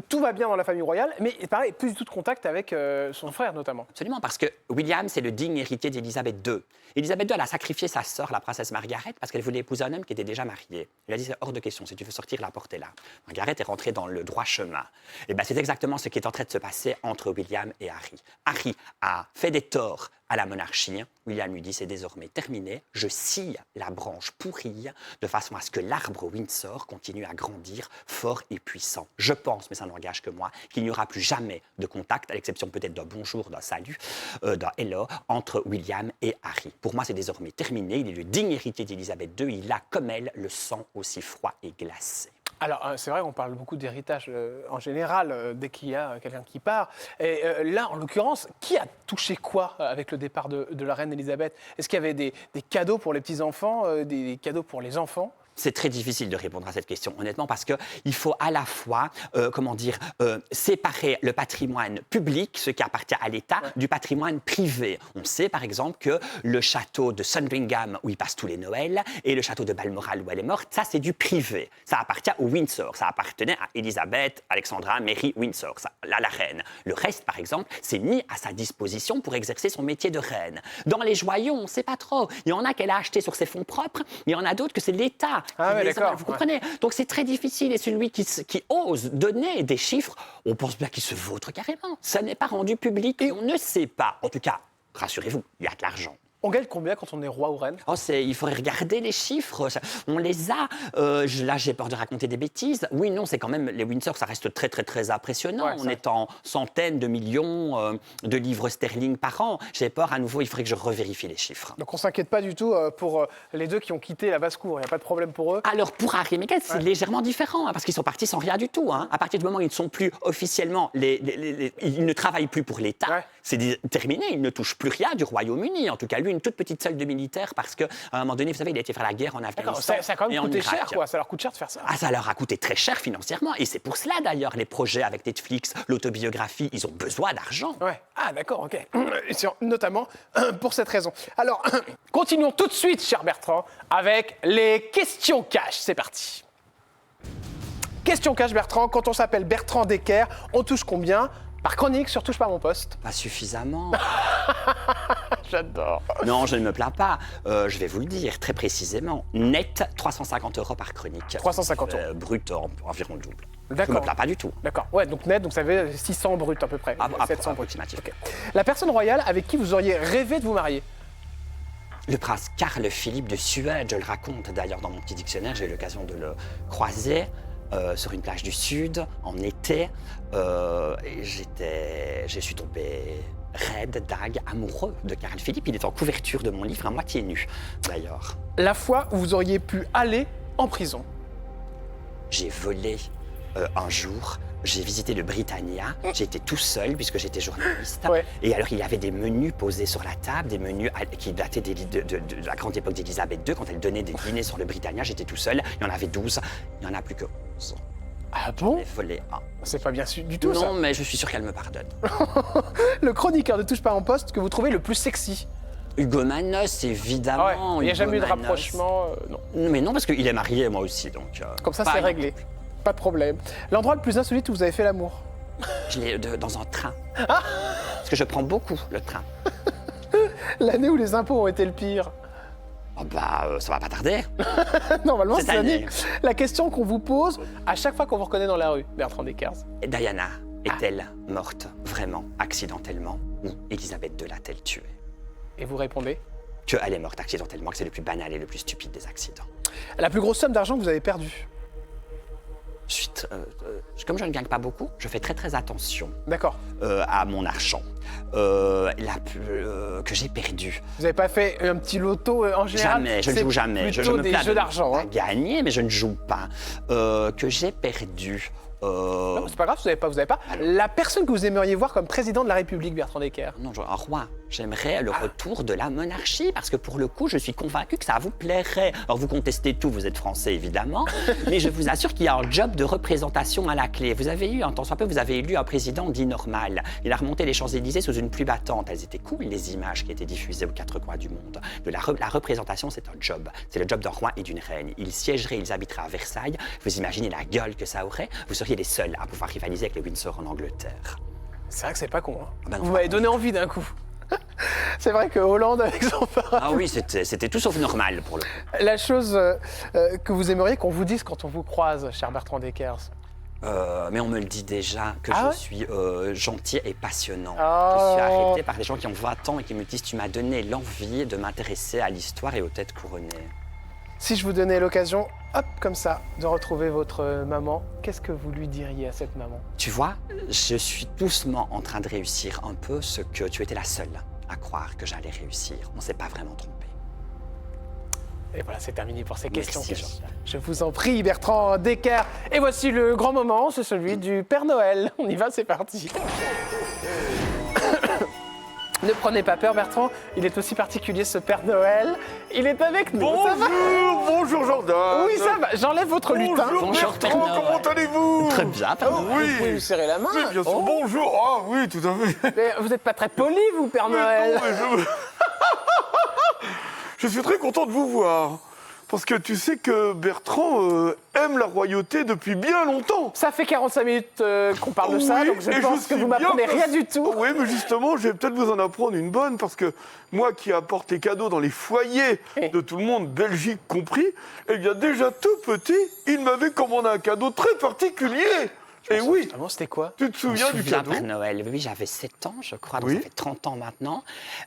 [SPEAKER 1] Tout va bien dans la famille royale, mais pareil, plus du tout de contact avec son frère notamment.
[SPEAKER 2] Absolument, parce que William, c'est le digne héritier d'Élisabeth II. Élisabeth II, elle a sacrifié sa sœur, la princesse Margaret, parce qu'elle voulait épouser un homme qui était déjà marié. Elle a dit, c'est hors de question, si tu veux sortir, la porte est là. Margaret est rentrée dans le droit chemin. Et bien, c'est exactement ce qui est en train de se passer entre William et Harry. Harry a fait des torts à la monarchie. William lui dit, c'est désormais terminé. Je scie la branche pourrie de façon à ce que l'arbre Windsor continue à grandir fort et puissant. Je pense, mais ça n'engage que moi, qu'il n'y aura plus jamais de contact, à l'exception peut-être d'un bonjour, d'un salut, d'un hello, entre William et Harry. Pour moi, c'est désormais terminé. Il est le digne héritier d'Élisabeth II. Il a, comme elle, le sang aussi froid et glacé.
[SPEAKER 1] Alors, c'est vrai, on parle beaucoup d'héritage en général, dès qu'il y a quelqu'un qui part. Et là, en l'occurrence, qui a touché quoi avec le départ de la reine Elisabeth ? Est-ce qu'il y avait des cadeaux pour les petits-enfants, des cadeaux pour les enfants ?
[SPEAKER 2] C'est très difficile de répondre à cette question, honnêtement, parce qu'il faut à la fois, séparer le patrimoine public, ce qui appartient à l'État, du patrimoine privé. On sait, par exemple, que le château de Sandringham, où il passe tous les Noëls, et le château de Balmoral, où elle est morte, ça, c'est du privé. Ça appartient aux Windsor. Ça appartenait à Elisabeth, Alexandra, Mary Windsor, la reine. Le reste, par exemple, c'est mis à sa disposition pour exercer son métier de reine. Dans les joyaux, on ne sait pas trop. Il y en a qu'elle a acheté sur ses fonds propres, mais il y en a d'autres que c'est l'État.
[SPEAKER 1] Ah ouais, d'accord.
[SPEAKER 2] Vous comprenez ? Donc c'est très difficile et celui qui ose donner des chiffres, on pense bien qu'il se vautre carrément. Ça n'est pas rendu public et on ne sait pas. En tout cas, rassurez-vous, il y a de l'argent.
[SPEAKER 1] On gagne combien quand on est roi ou reine ?
[SPEAKER 2] Il faudrait regarder les chiffres. On les a. Là, j'ai peur de raconter des bêtises. Oui, non, c'est quand même... Les Windsor, ça reste très, très, très impressionnant. On est en centaines de millions de livres sterling par an. J'ai peur, à nouveau, il faudrait que je revérifie les chiffres.
[SPEAKER 1] Donc, on ne s'inquiète pas du tout pour les deux qui ont quitté la basse-cour. Il n'y a pas de problème pour eux.
[SPEAKER 2] Alors, pour Harry et Meghan, c'est légèrement différent, parce qu'ils sont partis sans rien du tout. À partir du moment où ils ne sont plus officiellement... ils ne travaillent plus pour l'État. Ouais. C'est terminé. Ils ne touchent plus rien du Royaume-Uni. En tout cas, lui, une toute petite solde de militaire parce qu'à un moment donné, vous savez, il a été faire la guerre en Afghanistan.
[SPEAKER 1] Ça a quand même coûté cher, quoi. Ça leur coûte cher de faire ça.
[SPEAKER 2] Ça leur a coûté très cher financièrement. Et c'est pour cela, d'ailleurs, les projets avec Netflix, l'autobiographie, ils ont besoin d'argent.
[SPEAKER 1] Ouais. Ah, d'accord, ok. Notamment pour cette raison. Alors, continuons tout de suite, cher Bertrand, avec les questions cash. C'est parti. Question cash, Bertrand. Quand on s'appelle Bertrand Decker, on touche combien ? Par chronique, sur Touche pas à mon poste.
[SPEAKER 2] Pas suffisamment.
[SPEAKER 1] J'adore.
[SPEAKER 2] Non, je ne me plains pas. Je vais vous le dire très précisément. Net, 350 € par chronique.
[SPEAKER 1] 350 €.
[SPEAKER 2] Brut, environ le double.
[SPEAKER 1] D'accord.
[SPEAKER 2] Je ne me plains pas du tout.
[SPEAKER 1] D'accord. Ouais, donc net, donc ça fait 600 brut à peu près. 700
[SPEAKER 2] approximatif.
[SPEAKER 1] Okay. La personne royale avec qui vous auriez rêvé de vous marier ?
[SPEAKER 2] Le prince Carl Philippe de Suède, je le raconte d'ailleurs dans mon petit dictionnaire, j'ai eu l'occasion de le croiser sur une plage du Sud en été. Et je suis tombé raide, dingue, amoureux de Carl Philippe. Il est en couverture de mon livre à moitié nu d'ailleurs.
[SPEAKER 1] La fois où vous auriez pu aller en prison.
[SPEAKER 2] J'ai volé un jour. J'ai visité le Britannia, j'étais tout seul puisque j'étais journaliste.
[SPEAKER 1] Ouais.
[SPEAKER 2] Et alors il y avait des menus posés sur la table, des menus qui dataient de la grande époque d'Élisabeth II, quand elle donnait des dîners sur le Britannia, j'étais tout seul, il y en avait 12, il n'y en a plus que 11.
[SPEAKER 1] Ah bon?
[SPEAKER 2] J'ai volé un.
[SPEAKER 1] C'est pas bien su du tout, ça.
[SPEAKER 2] Non, mais je suis sûr qu'elle me pardonne.
[SPEAKER 1] Le chroniqueur de Touche pas en poste que vous trouvez le plus sexy.
[SPEAKER 2] Hugo Manos, évidemment.
[SPEAKER 1] Ah ouais, il n'y a
[SPEAKER 2] Hugo
[SPEAKER 1] jamais eu de
[SPEAKER 2] Manos.
[SPEAKER 1] rapprochement, non.
[SPEAKER 2] Mais non, parce qu'il est marié, moi aussi, donc...
[SPEAKER 1] Comme ça,
[SPEAKER 2] pas
[SPEAKER 1] c'est
[SPEAKER 2] non.
[SPEAKER 1] réglé. Pas de problème. L'endroit le plus insolite où vous avez fait l'amour.
[SPEAKER 2] Je l'ai dans un train. Parce que je prends beaucoup le train.
[SPEAKER 1] L'année où les impôts ont été le pire.
[SPEAKER 2] Oh ça va pas tarder.
[SPEAKER 1] Normalement,
[SPEAKER 2] Cette
[SPEAKER 1] c'est l'année.
[SPEAKER 2] année.
[SPEAKER 1] La question qu'on vous pose à chaque fois qu'on vous reconnaît dans la rue, Bertrand Descartes.
[SPEAKER 2] Et Diana est-elle morte vraiment, accidentellement, ou Elisabeth II l'a-t-elle tuée?
[SPEAKER 1] Et vous répondez?
[SPEAKER 2] Qu'elle est morte accidentellement, que c'est le plus banal et le plus stupide des accidents.
[SPEAKER 1] La plus grosse somme d'argent que vous avez perdue.
[SPEAKER 2] Comme je ne gagne pas beaucoup, je fais très très attention
[SPEAKER 1] D'accord.
[SPEAKER 2] à mon argent. Que j'ai perdu.
[SPEAKER 1] Vous n'avez pas fait un petit loto en général?
[SPEAKER 2] Jamais, je ne joue jamais. Je
[SPEAKER 1] Plutôt
[SPEAKER 2] me
[SPEAKER 1] des
[SPEAKER 2] plains
[SPEAKER 1] jeux
[SPEAKER 2] de
[SPEAKER 1] d'argent.
[SPEAKER 2] pas
[SPEAKER 1] Hein.
[SPEAKER 2] gagner, mais je ne joue pas. Que j'ai perdu.
[SPEAKER 1] Non, c'est pas grave, vous n'avez pas. La personne que vous aimeriez voir comme président de la République, Bertrand Descartes.
[SPEAKER 2] Non, un roi. J'aimerais le retour de la monarchie, parce que pour le coup, je suis convaincu que ça vous plairait. Alors vous contestez tout, vous êtes français évidemment, mais je vous assure qu'il y a un job de représentation à la clé. Vous avez eu, un temps soit peu, vous avez élu un président dit normal. Il a remonté les Champs-Élysées sous une pluie battante. Elles étaient cool, les images qui étaient diffusées aux quatre coins du monde. La représentation, c'est un job. C'est le job d'un roi et d'une reine. Ils siégeraient, ils habiteraient à Versailles. Vous imaginez la gueule que ça aurait? Vous seriez les seuls à pouvoir rivaliser avec les Windsor en Angleterre.
[SPEAKER 1] C'est vrai que c'est pas con. Hein.
[SPEAKER 2] Ben non,
[SPEAKER 1] Vous
[SPEAKER 2] pas
[SPEAKER 1] m'avez
[SPEAKER 2] con.
[SPEAKER 1] donné envie d'un coup. C'est vrai que Hollande avec son parapluie.
[SPEAKER 2] Ah oui, c'était tout sauf normal pour le coup.
[SPEAKER 1] La chose que vous aimeriez qu'on vous dise quand on vous croise, cher Bertrand Descartes.
[SPEAKER 2] Mais on me le dit déjà, que
[SPEAKER 1] Ah
[SPEAKER 2] je
[SPEAKER 1] ouais
[SPEAKER 2] suis gentil et passionnant.
[SPEAKER 1] Oh.
[SPEAKER 2] Je suis arrêté par des gens qui ont 20 ans et qui me disent « Tu m'as donné l'envie de m'intéresser à l'histoire et aux têtes couronnées. »
[SPEAKER 1] Si je vous donnais l'occasion, hop, comme ça, de retrouver votre maman, qu'est-ce que vous lui diriez à cette maman?
[SPEAKER 2] Tu vois, je suis doucement en train de réussir un peu ce que tu étais la seule à croire que j'allais réussir. On ne s'est pas vraiment trompé.
[SPEAKER 1] Et voilà, c'est terminé pour ces questions.
[SPEAKER 2] Merci.
[SPEAKER 1] Je vous en prie, Bertrand Descartes. Et voici le grand moment, c'est celui du Père Noël. On y va, c'est parti. Ne prenez pas peur, Bertrand. Il est aussi particulier, ce Père Noël. Il est avec nous. Ça va?
[SPEAKER 4] Bonjour Jordan.
[SPEAKER 1] Oui, ça va. J'enlève votre lutin.
[SPEAKER 2] Bonjour,
[SPEAKER 4] Bertrand,
[SPEAKER 2] Père Noël.
[SPEAKER 4] comment allez-vous?
[SPEAKER 2] Très bien, Père Noël.
[SPEAKER 4] Oui.
[SPEAKER 1] Vous pouvez lui serrer la main.
[SPEAKER 4] Oui, bien sûr.
[SPEAKER 1] Oh.
[SPEAKER 4] Bonjour. Ah oui, tout à fait.
[SPEAKER 1] Mais vous n'êtes pas très poli, vous, Père Noël.
[SPEAKER 4] Non, mais je suis très content de vous voir. Parce que tu sais que Bertrand aime la royauté depuis bien longtemps.
[SPEAKER 1] Ça fait 45 minutes qu'on parle de ça,
[SPEAKER 4] Oui,
[SPEAKER 1] donc je
[SPEAKER 4] et
[SPEAKER 1] pense que
[SPEAKER 4] suis
[SPEAKER 1] vous m'apprenez
[SPEAKER 4] bien
[SPEAKER 1] rien du tout.
[SPEAKER 4] Oui, mais justement, je vais peut-être vous en apprendre une bonne, parce que moi qui apporte les cadeaux dans les foyers
[SPEAKER 1] Eh.
[SPEAKER 4] de tout le monde, Belgique compris, eh bien déjà tout petit, il m'avait commandé un cadeau très particulier. Et oui,
[SPEAKER 1] Vraiment, c'était quoi?
[SPEAKER 4] tu te
[SPEAKER 2] Je me
[SPEAKER 4] souviens du
[SPEAKER 2] souviens,
[SPEAKER 4] cadeau?
[SPEAKER 2] Père Noël. Oui, j'avais 7 ans, je crois, donc
[SPEAKER 4] Oui.
[SPEAKER 2] ça fait 30 ans maintenant.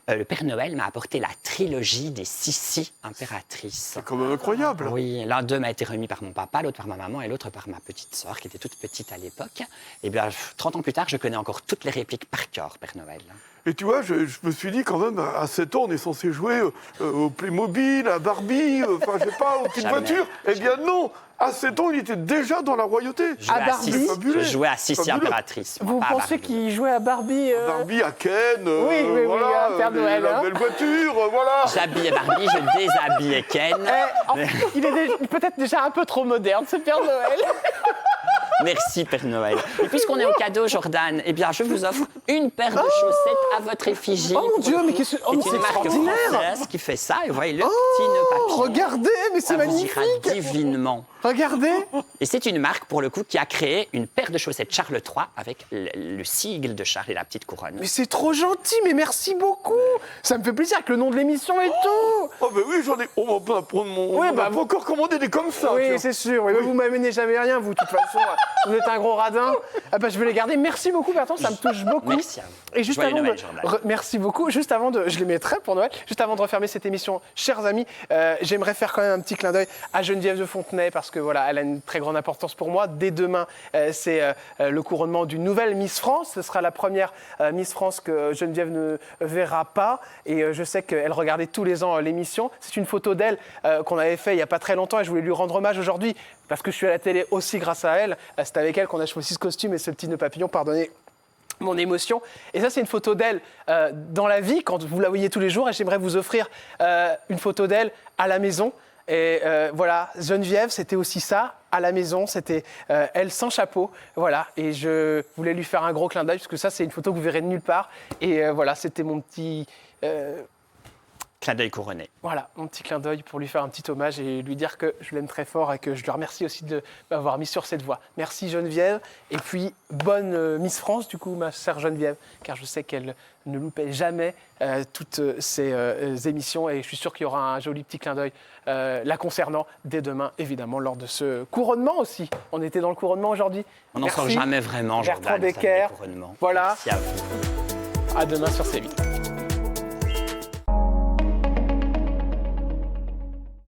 [SPEAKER 2] Le Père Noël m'a apporté la trilogie des Sissi impératrices.
[SPEAKER 4] C'est quand même incroyable.
[SPEAKER 2] Oui, l'un d'eux m'a été remis par mon papa, l'autre par ma maman et l'autre par ma petite sœur, qui était toute petite à l'époque. Et bien, 30 ans plus tard, je connais encore toutes les répliques par cœur, Père Noël.
[SPEAKER 4] Et tu vois, je me suis dit quand même, à 7 ans, on est censé jouer au Playmobil, à Barbie, enfin, je sais pas, aux petites
[SPEAKER 2] Jamais.
[SPEAKER 4] voitures. Eh bien non, à 7 ans, il était déjà dans la royauté.
[SPEAKER 2] Je jouais
[SPEAKER 1] À Barbie
[SPEAKER 2] Sissi.
[SPEAKER 4] Fabuleux.
[SPEAKER 2] Je jouais à Sissi
[SPEAKER 4] Fabuleux.
[SPEAKER 2] impératrice. moi,
[SPEAKER 1] Vous
[SPEAKER 2] pas à
[SPEAKER 1] pensez
[SPEAKER 2] Barbie.
[SPEAKER 1] qu'il jouait à Barbie
[SPEAKER 4] Barbie à Ken,
[SPEAKER 1] Oui, oui,
[SPEAKER 4] voilà,
[SPEAKER 1] à Père Noël,
[SPEAKER 4] la
[SPEAKER 1] hein.
[SPEAKER 4] belle voiture, voilà.
[SPEAKER 2] J'habillais Barbie, je déshabillais Ken.
[SPEAKER 1] Il est peut-être déjà un peu trop moderne, ce Père Noël.
[SPEAKER 2] Merci, Père Noël. Et puisqu'on est au cadeau, Jordan, eh bien, je vous offre une paire de chaussettes à votre effigie.
[SPEAKER 1] Oh mon Dieu, mais qu'est-ce que... Oh, mais
[SPEAKER 2] C'est
[SPEAKER 1] c'est
[SPEAKER 2] une marque
[SPEAKER 1] extraordinaire.
[SPEAKER 2] française qui fait ça. Et vous voyez le petit nœud papillon.
[SPEAKER 1] Regardez, mais c'est
[SPEAKER 2] Ça vous ira
[SPEAKER 1] magnifique.
[SPEAKER 2] divinement.
[SPEAKER 1] Regardez.
[SPEAKER 2] Et c'est une marque, pour le coup, qui a créé une paire de chaussettes Charles III avec le sigle de Charles et la petite couronne.
[SPEAKER 1] Mais c'est trop gentil, mais merci beaucoup. Ça me fait plaisir avec le nom de l'émission et tout.
[SPEAKER 4] Oh ben oui, j'en ai. On va pas prendre mon.
[SPEAKER 1] Oui,
[SPEAKER 4] on
[SPEAKER 1] bah,
[SPEAKER 4] va pas encore commander des comme ça.
[SPEAKER 1] Oui,
[SPEAKER 4] tiens.
[SPEAKER 1] c'est sûr. Oui, mais vous m'amenez jamais rien, vous, de toute façon. Vous êtes un gros radin. Ah bah, je vais les garder. Merci beaucoup, Bertrand, ça me touche beaucoup.
[SPEAKER 2] Merci à vous.
[SPEAKER 1] Et juste
[SPEAKER 2] Joyeux
[SPEAKER 1] avant
[SPEAKER 2] Noël,
[SPEAKER 1] de...
[SPEAKER 2] Jean-Baptiste.
[SPEAKER 1] Merci beaucoup. Juste avant de... Je les mettrai pour Noël. Juste avant de refermer cette émission, chers amis, j'aimerais faire quand même un petit clin d'œil à Geneviève de Fontenay parce que voilà, elle a une très grande importance pour moi. Dès demain, c'est le couronnement d'une nouvelle Miss France. Ce sera la première Miss France que Geneviève ne verra pas. Et je sais qu'elle regardait tous les ans l'émission. C'est une photo d'elle qu'on avait fait il n'y a pas très longtemps et je voulais lui rendre hommage aujourd'hui parce que je suis à la télé aussi grâce à elle. C'est avec elle qu'on a choisi ce costume et ce petit nœud papillon. Pardonnez mon émotion. Et ça, c'est une photo d'elle dans la vie, quand vous la voyez tous les jours. Et j'aimerais vous offrir une photo d'elle à la maison. Et voilà, Geneviève, c'était aussi ça, à la maison. C'était elle sans chapeau. Voilà, et je voulais lui faire un gros clin d'œil, parce que ça, c'est une photo que vous verrez de nulle part. Et voilà, c'était mon petit...
[SPEAKER 2] Clin d'œil couronné.
[SPEAKER 1] Voilà, mon petit clin d'œil pour lui faire un petit hommage et lui dire que je l'aime très fort et que je le remercie aussi de m'avoir mis sur cette voie. Merci Geneviève. Et puis, bonne Miss France, du coup, ma chère Geneviève, car je sais qu'elle ne loupait jamais toutes ces émissions et je suis sûr qu'il y aura un joli petit clin d'œil la concernant dès demain, évidemment, lors de ce couronnement aussi. On était dans le couronnement aujourd'hui.
[SPEAKER 2] On n'en sort jamais vraiment,
[SPEAKER 1] Bertrand
[SPEAKER 2] Jordan,
[SPEAKER 1] Decker.
[SPEAKER 2] couronnement.
[SPEAKER 1] Voilà.
[SPEAKER 2] Merci à vous.
[SPEAKER 1] À demain sur C8.